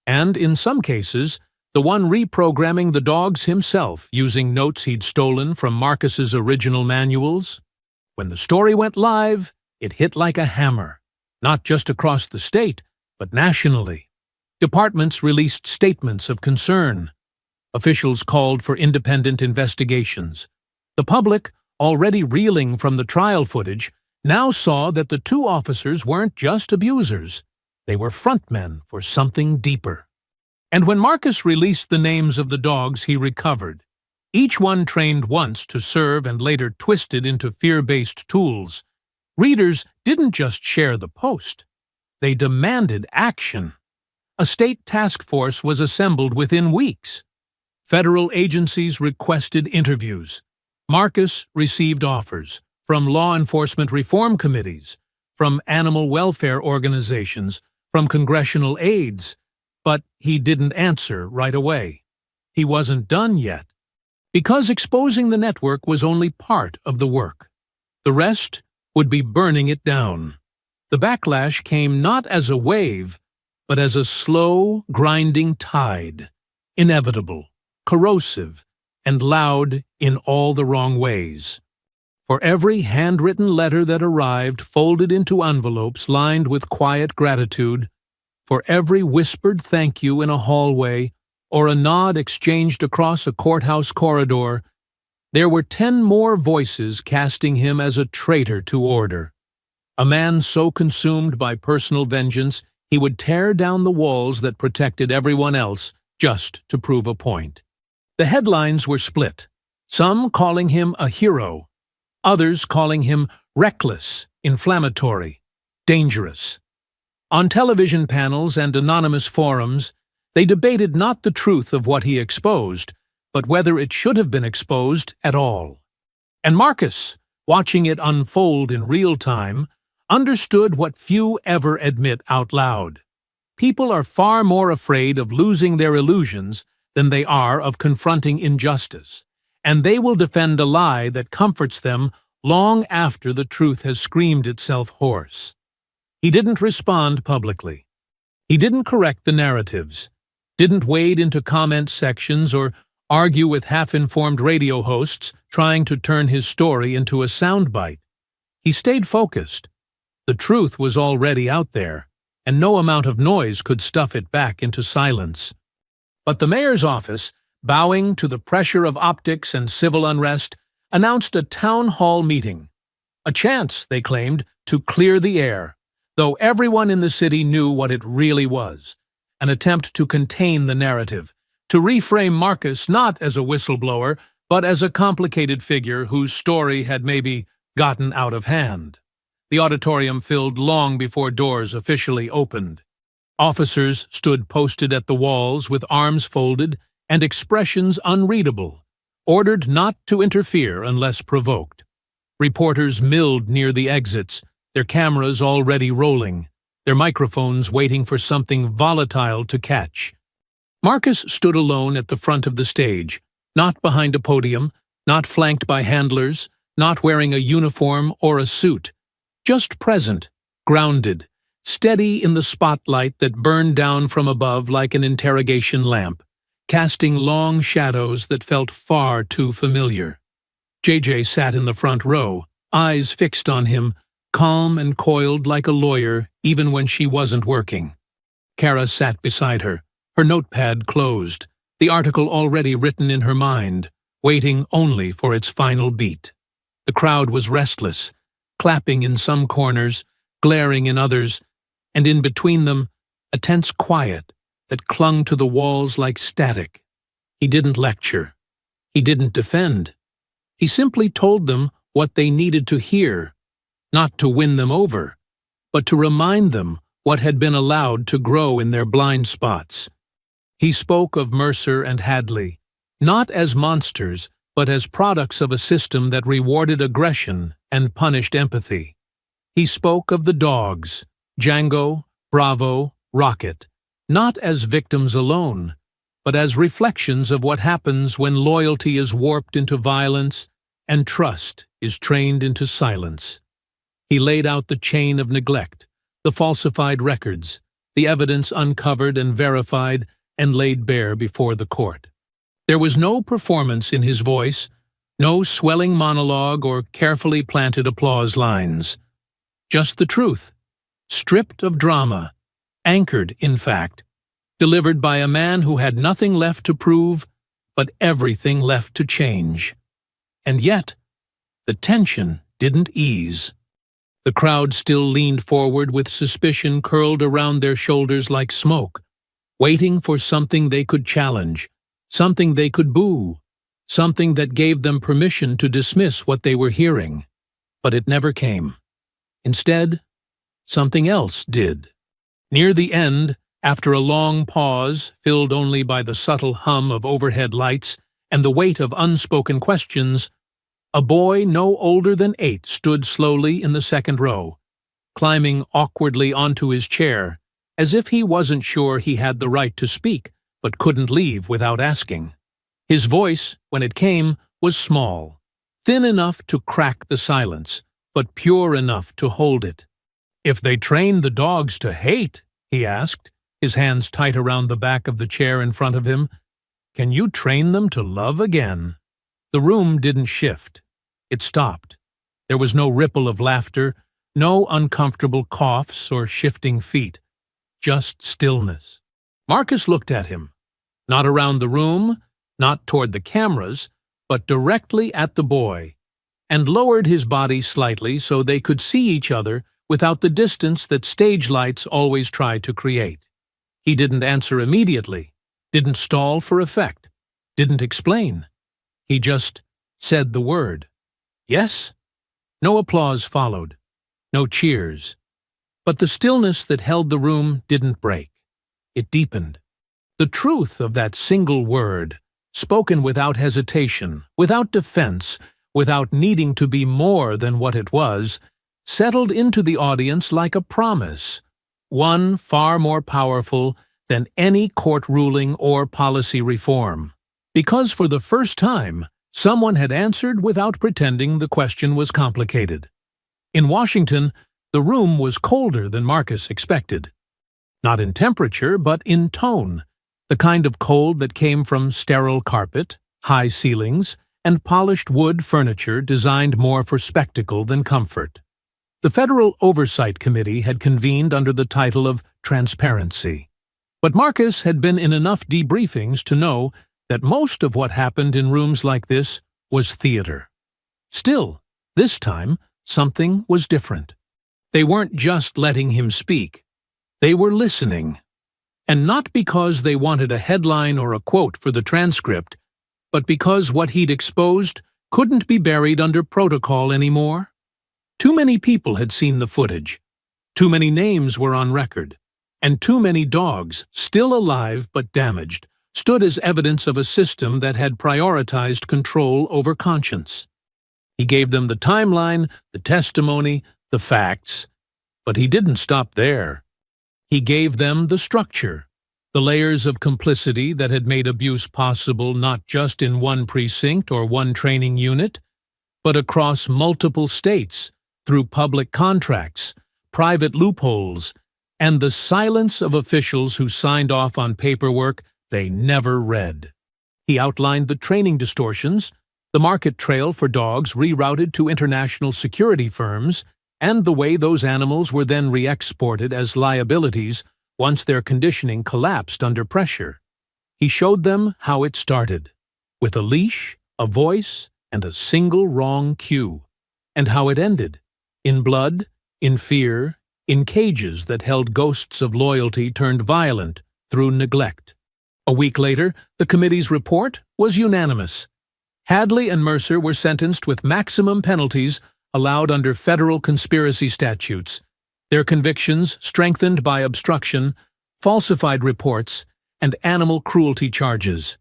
and, in some cases, the one reprogramming the dogs himself using notes he'd stolen from Marcus's original manuals. When the story went live, it hit like a hammer, not just across the state, but nationally. Departments released statements of concern. Officials called for independent investigations. The public, already reeling from the trial footage, now saw that the 2 officers weren't just abusers. They were frontmen for something deeper. And when Marcus released the names of the dogs he recovered, each one trained once to serve and later twisted into fear-based tools, readers didn't just share the post. They demanded action. A state task force was assembled within weeks. Federal agencies requested interviews. Marcus received offers from law enforcement reform committees, from animal welfare organizations, from congressional aides, but he didn't answer right away. He wasn't done yet. Because exposing the network was only part of the work. The rest would be burning it down. The backlash came not as a wave, but as a slow, grinding tide, inevitable, corrosive, and loud in all the wrong ways. For every handwritten letter that arrived folded into envelopes lined with quiet gratitude, for every whispered thank you in a hallway or a nod exchanged across a courthouse corridor, there were 10 more voices casting him as a traitor to order. A man so consumed by personal vengeance he would tear down the walls that protected everyone else just to prove a point. The headlines were split, some calling him a hero, others calling him reckless, inflammatory, dangerous. On television panels and anonymous forums, they debated not the truth of what he exposed, but whether it should have been exposed at all. And Marcus, watching it unfold in real time, understood what few ever admit out loud. People are far more afraid of losing their illusions than they are of confronting injustice, and they will defend a lie that comforts them long after the truth has screamed itself hoarse. He didn't respond publicly. He didn't correct the narratives, didn't wade into comment sections or argue with half-informed radio hosts trying to turn his story into a soundbite. He stayed focused. The truth was already out there, and no amount of noise could stuff it back into silence. But the mayor's office, bowing to the pressure of optics and civil unrest, announced a town hall meeting. A chance, they claimed, to clear the air, though everyone in the city knew what it really was. An attempt to contain the narrative, to reframe Marcus not as a whistleblower, but as a complicated figure whose story had maybe gotten out of hand. The auditorium filled long before doors officially opened. Officers stood posted at the walls with arms folded and expressions unreadable, ordered not to interfere unless provoked. Reporters milled near the exits, their cameras already rolling, their microphones waiting for something volatile to catch. Marcus stood alone at the front of the stage, not behind a podium, not flanked by handlers, not wearing a uniform or a suit, just present, grounded, steady in the spotlight that burned down from above like an interrogation lamp, casting long shadows that felt far too familiar. JJ sat in the front row, eyes fixed on him, calm and coiled like a lawyer even when she wasn't working. Kara sat beside her, her notepad closed, the article already written in her mind, waiting only for its final beat. The crowd was restless, clapping in some corners, glaring in others, and in between them, a tense quiet that clung to the walls like static. He didn't lecture. He didn't defend. He simply told them what they needed to hear, not to win them over, but to remind them what had been allowed to grow in their blind spots. He spoke of Mercer and Hadley, not as monsters, but as products of a system that rewarded aggression and punished empathy. He spoke of the dogs, Django, Bravo, Rocket, not as victims alone, but as reflections of what happens when loyalty is warped into violence and trust is trained into silence. He laid out the chain of neglect, the falsified records, the evidence uncovered and verified and laid bare before the court. There was no performance in his voice, no swelling monologue or carefully planted applause lines. Just the truth, stripped of drama, anchored, in fact, delivered by a man who had nothing left to prove, but everything left to change. And yet, the tension didn't ease. The crowd still leaned forward with suspicion curled around their shoulders like smoke, waiting for something they could challenge, something they could boo, something that gave them permission to dismiss what they were hearing. But it never came. Instead, something else did. Near the end, after a long pause filled only by the subtle hum of overhead lights and the weight of unspoken questions, a boy no older than 8 stood slowly in the second row, climbing awkwardly onto his chair, as if he wasn't sure he had the right to speak, but couldn't leave without asking. His voice, when it came, was small, thin enough to crack the silence, but pure enough to hold it. "If they train the dogs to hate," he asked, his hands tight around the back of the chair in front of him, "can you train them to love again?" The room didn't shift. It stopped. There was no ripple of laughter, no uncomfortable coughs or shifting feet, just stillness. Marcus looked at him, not around the room, not toward the cameras, but directly at the boy, and lowered his body slightly so they could see each other without the distance that stage lights always try to create. He didn't answer immediately, didn't stall for effect, didn't explain. He just said the word. Yes? No applause followed, no cheers. But the stillness that held the room didn't break. It deepened. The truth of that single word, spoken without hesitation, without defense, without needing to be more than what it was, settled into the audience like a promise, one far more powerful than any court ruling or policy reform. Because for the first time, someone had answered without pretending the question was complicated. In Washington, the room was colder than Marcus expected. Not in temperature, but in tone, the kind of cold that came from sterile carpet, high ceilings, and polished wood furniture designed more for spectacle than comfort. The Federal Oversight Committee had convened under the title of Transparency. But Marcus had been in enough debriefings to know that most of what happened in rooms like this was theater. Still, this time, something was different. They weren't just letting him speak. They were listening. And not because they wanted a headline or a quote for the transcript, but because what he'd exposed couldn't be buried under protocol anymore. Too many people had seen the footage. Too many names were on record. And too many dogs, still alive but damaged, stood as evidence of a system that had prioritized control over conscience. He gave them the timeline, the testimony, the facts. But he didn't stop there. He gave them the structure, the layers of complicity that had made abuse possible not just in one precinct or one training unit, but across multiple states, through public contracts, private loopholes, and the silence of officials who signed off on paperwork they never read. He outlined the training distortions, the market trail for dogs rerouted to international security firms, and the way those animals were then re-exported as liabilities once their conditioning collapsed under pressure. He showed them how it started, with a leash, a voice, and a single wrong cue, and how it ended, in blood, in fear, in cages that held ghosts of loyalty turned violent through neglect. A week later, the committee's report was unanimous. Hadley and Mercer were sentenced with maximum penalties allowed under federal conspiracy statutes, their convictions strengthened by obstruction, falsified reports, and animal cruelty charges.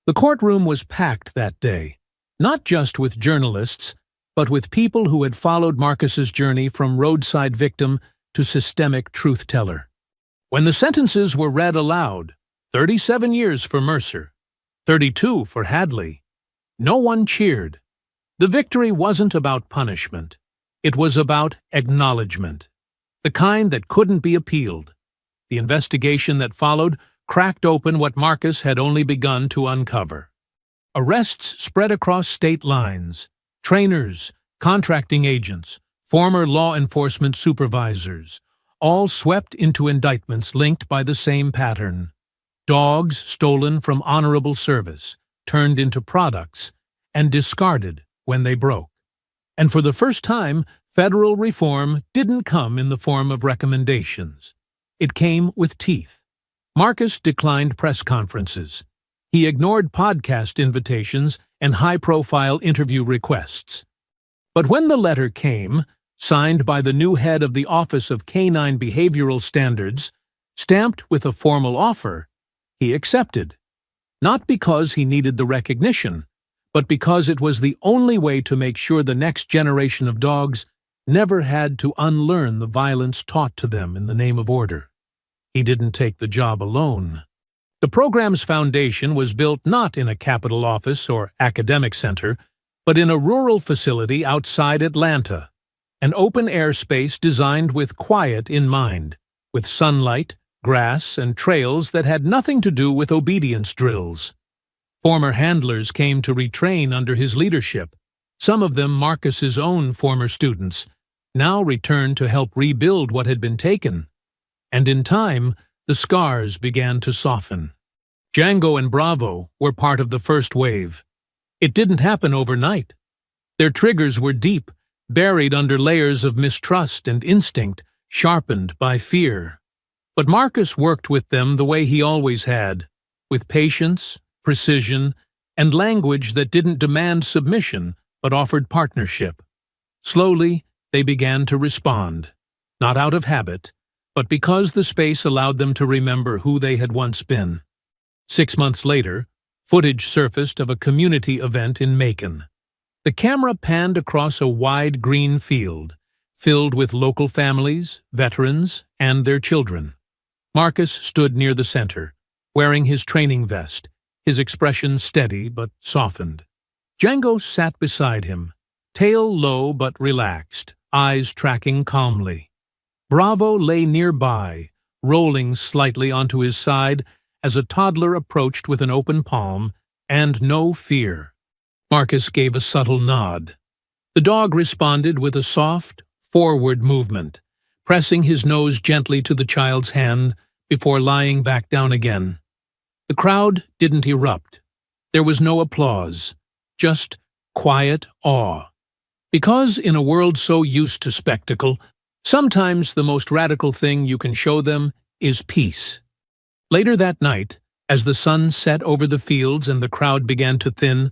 The courtroom was packed that day, not just with journalists, but with people who had followed Marcus's journey from roadside victim to systemic truth-teller. When the sentences were read aloud, 37 years for Mercer, 32 for Hadley, no one cheered. The victory wasn't about punishment. It was about acknowledgement, the kind that couldn't be appealed. The investigation that followed cracked open what Marcus had only begun to uncover. Arrests spread across state lines. Trainers, contracting agents, former law enforcement supervisors, all swept into indictments linked by the same pattern. Dogs stolen from honorable service, turned into products, and discarded when they broke. And for the first time, federal reform didn't come in the form of recommendations. It came with teeth. Marcus declined press conferences. He ignored podcast invitations and high-profile interview requests. But when the letter came, signed by the new head of the Office of Canine Behavioral Standards, stamped with a formal offer, he accepted. Not because he needed the recognition, but because it was the only way to make sure the next generation of dogs never had to unlearn the violence taught to them in the name of order. He didn't take the job alone. The program's foundation was built not in a capital office or academic center, but in a rural facility outside Atlanta, an open-air space designed with quiet in mind, with sunlight, grass, and trails that had nothing to do with obedience drills. Former handlers came to retrain under his leadership, some of them Marcus's own former students, now returned to help rebuild what had been taken. And in time, the scars began to soften. Django and Bravo were part of the first wave. It didn't happen overnight. Their triggers were deep, buried under layers of mistrust and instinct, sharpened by fear. But Marcus worked with them the way he always had, with patience, precision, and language that didn't demand submission but offered partnership. Slowly, they began to respond, not out of habit, but because the space allowed them to remember who they had once been. 6 months later, footage surfaced of a community event in Macon. The camera panned across a wide green field, filled with local families, veterans, and their children. Marcus stood near the center, wearing his training vest, his expression steady but softened. Django sat beside him, tail low but relaxed, eyes tracking calmly. Bravo lay nearby, rolling slightly onto his side as a toddler approached with an open palm and no fear. Marcus gave a subtle nod. The dog responded with a soft, forward movement, pressing his nose gently to the child's hand before lying back down again. The crowd didn't erupt. There was no applause, just quiet awe. Because in a world so used to spectacle, sometimes the most radical thing you can show them is peace. Later that night, as the sun set over the fields and the crowd began to thin,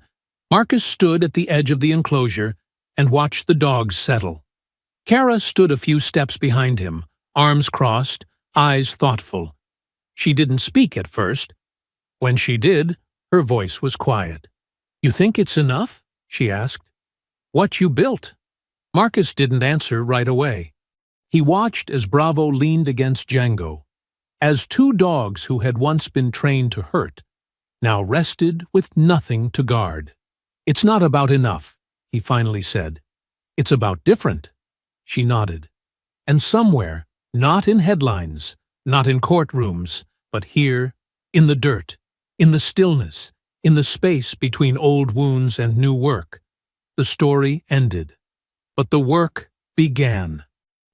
Marcus stood at the edge of the enclosure and watched the dogs settle. Kara stood a few steps behind him, arms crossed, eyes thoughtful. She didn't speak at first. When she did, her voice was quiet. "You think it's enough?" she asked. "What you built?" Marcus didn't answer right away. He watched as Bravo leaned against Django, as two dogs who had once been trained to hurt, now rested with nothing to guard. "It's not about enough," he finally said. "It's about different." She nodded. "And somewhere, not in headlines, not in courtrooms, but here, in the dirt, in the stillness, in the space between old wounds and new work, the story ended. But the work began."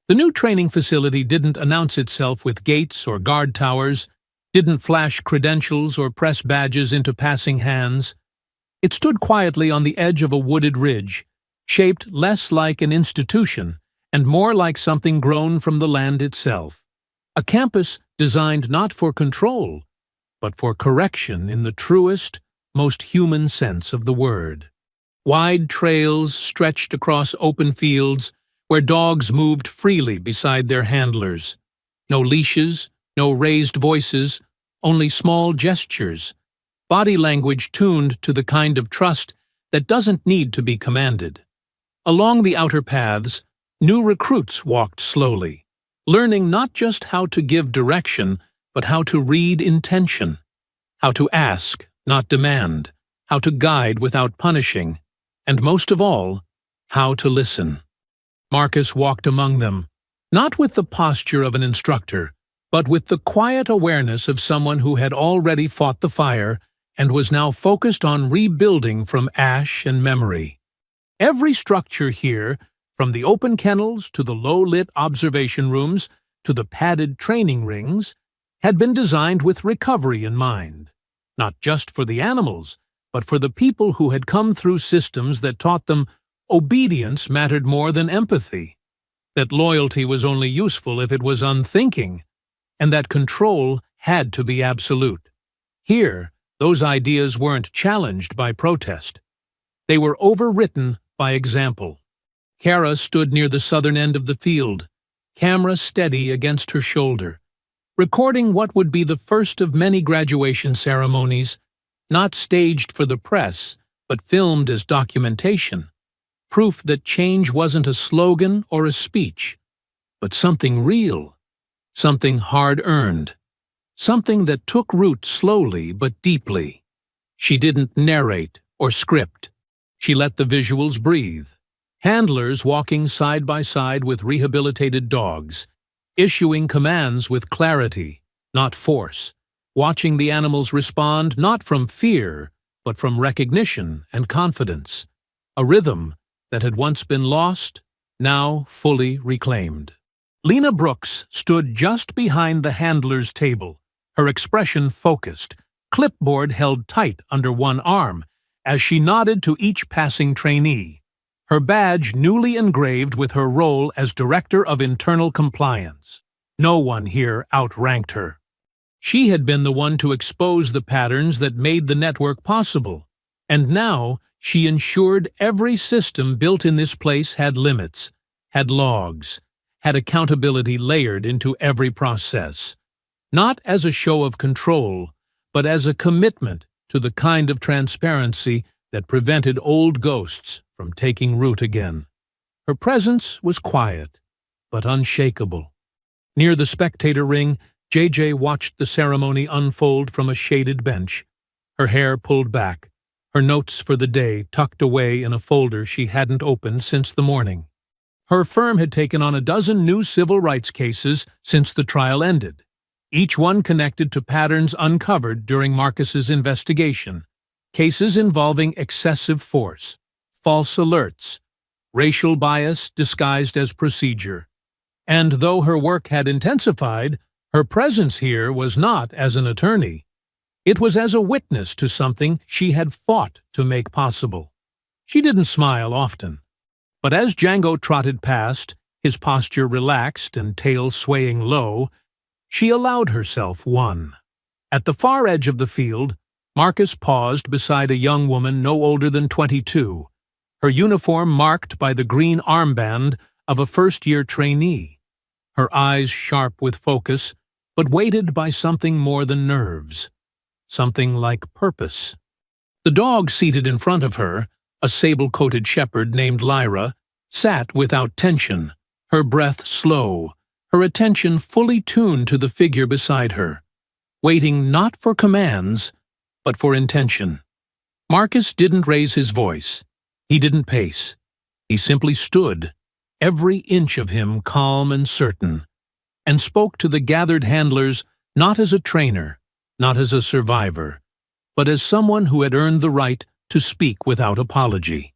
The new training facility didn't announce itself with gates or guard towers, didn't flash credentials or press badges into passing hands. It stood quietly on the edge of a wooded ridge, shaped less like an institution and more like something grown from the land itself. A campus designed not for control, but for correction in the truest, most human sense of the word. Wide trails stretched across open fields where dogs moved freely beside their handlers. No leashes, no raised voices, only small gestures, body language tuned to the kind of trust that doesn't need to be commanded. Along the outer paths, new recruits walked slowly, learning not just how to give direction, but how to read intention, how to ask, not demand, how to guide without punishing, and most of all, how to listen. Marcus walked among them, not with the posture of an instructor, but with the quiet awareness of someone who had already fought the fire and was now focused on rebuilding from ash and memory. Every structure here, from the open kennels to the low-lit observation rooms to the padded training rings, had been designed with recovery in mind, not just for the animals, but for the people who had come through systems that taught them obedience mattered more than empathy, that loyalty was only useful if it was unthinking, and that control had to be absolute. Here, those ideas weren't challenged by protest. They were overwritten by example. Kara stood near the southern end of the field, camera steady against her shoulder, recording what would be the first of many graduation ceremonies, not staged for the press, but filmed as documentation. Proof that change wasn't a slogan or a speech, but something real, something hard-earned, something that took root slowly but deeply. She didn't narrate or script. She let the visuals breathe. Handlers walking side by side with rehabilitated dogs, issuing commands with clarity, not force, watching the animals respond not from fear, but from recognition and confidence. A rhythm that had once been lost, now fully reclaimed. Lena Brooks stood just behind the handler's table, her expression focused, clipboard held tight under one arm, as she nodded to each passing trainee, her badge newly engraved with her role as Director of Internal Compliance. No one here outranked her. She had been the one to expose the patterns that made the network possible, and now she ensured every system built in this place had limits, had logs, had accountability layered into every process, not as a show of control, but as a commitment to the kind of transparency that prevented old ghosts from taking root again. Her presence was quiet, but unshakable. Near the spectator ring, JJ watched the ceremony unfold from a shaded bench, her hair pulled back, her notes for the day tucked away in a folder she hadn't opened since the morning. Her firm had taken on a dozen new civil rights cases since the trial ended, each one connected to patterns uncovered during Marcus's investigation, cases involving excessive force, false alerts, racial bias disguised as procedure. And though her work had intensified, her presence here was not as an attorney. It was as a witness to something she had fought to make possible. She didn't smile often, but as Django trotted past, his posture relaxed and tail swaying low, she allowed herself one. At the far edge of the field, Marcus paused beside a young woman no older than 22, her uniform marked by the green armband of a first-year trainee, her eyes sharp with focus, but weighted by something more than nerves, something like purpose. The dog seated in front of her, a sable-coated shepherd named Lyra, sat without tension, her breath slow, her attention fully tuned to the figure beside her, waiting not for commands, but for intention. Marcus didn't raise his voice. He didn't pace. He simply stood, every inch of him calm and certain, and spoke to the gathered handlers not as a trainer, not as a survivor, but as someone who had earned the right to speak without apology.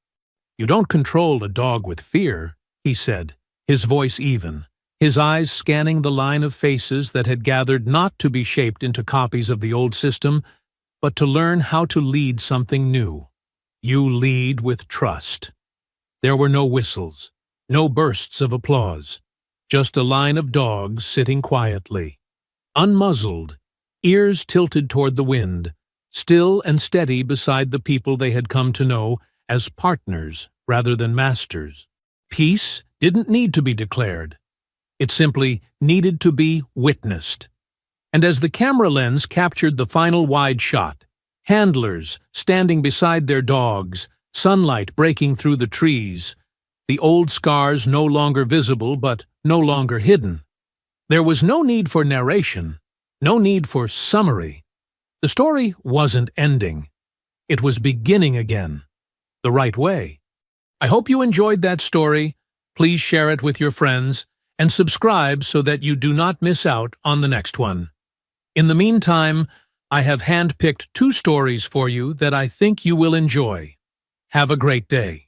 "You don't control a dog with fear," he said, his voice even, his eyes scanning the line of faces that had gathered not to be shaped into copies of the old system, but to learn how to lead something new. "You lead with trust." There were no whistles, no bursts of applause, just a line of dogs sitting quietly, unmuzzled, ears tilted toward the wind, still and steady beside the people they had come to know as partners rather than masters. Peace didn't need to be declared. It simply needed to be witnessed. And as the camera lens captured the final wide shot, handlers standing beside their dogs, sunlight breaking through the trees, the old scars no longer visible but no longer hidden. There was no need for narration, no need for summary. The story wasn't ending. It was beginning again, the right way. I hope you enjoyed that story. Please share it with your friends and subscribe so that you do not miss out on the next one. In the meantime, I have handpicked 2 stories for you that I think you will enjoy. Have a great day.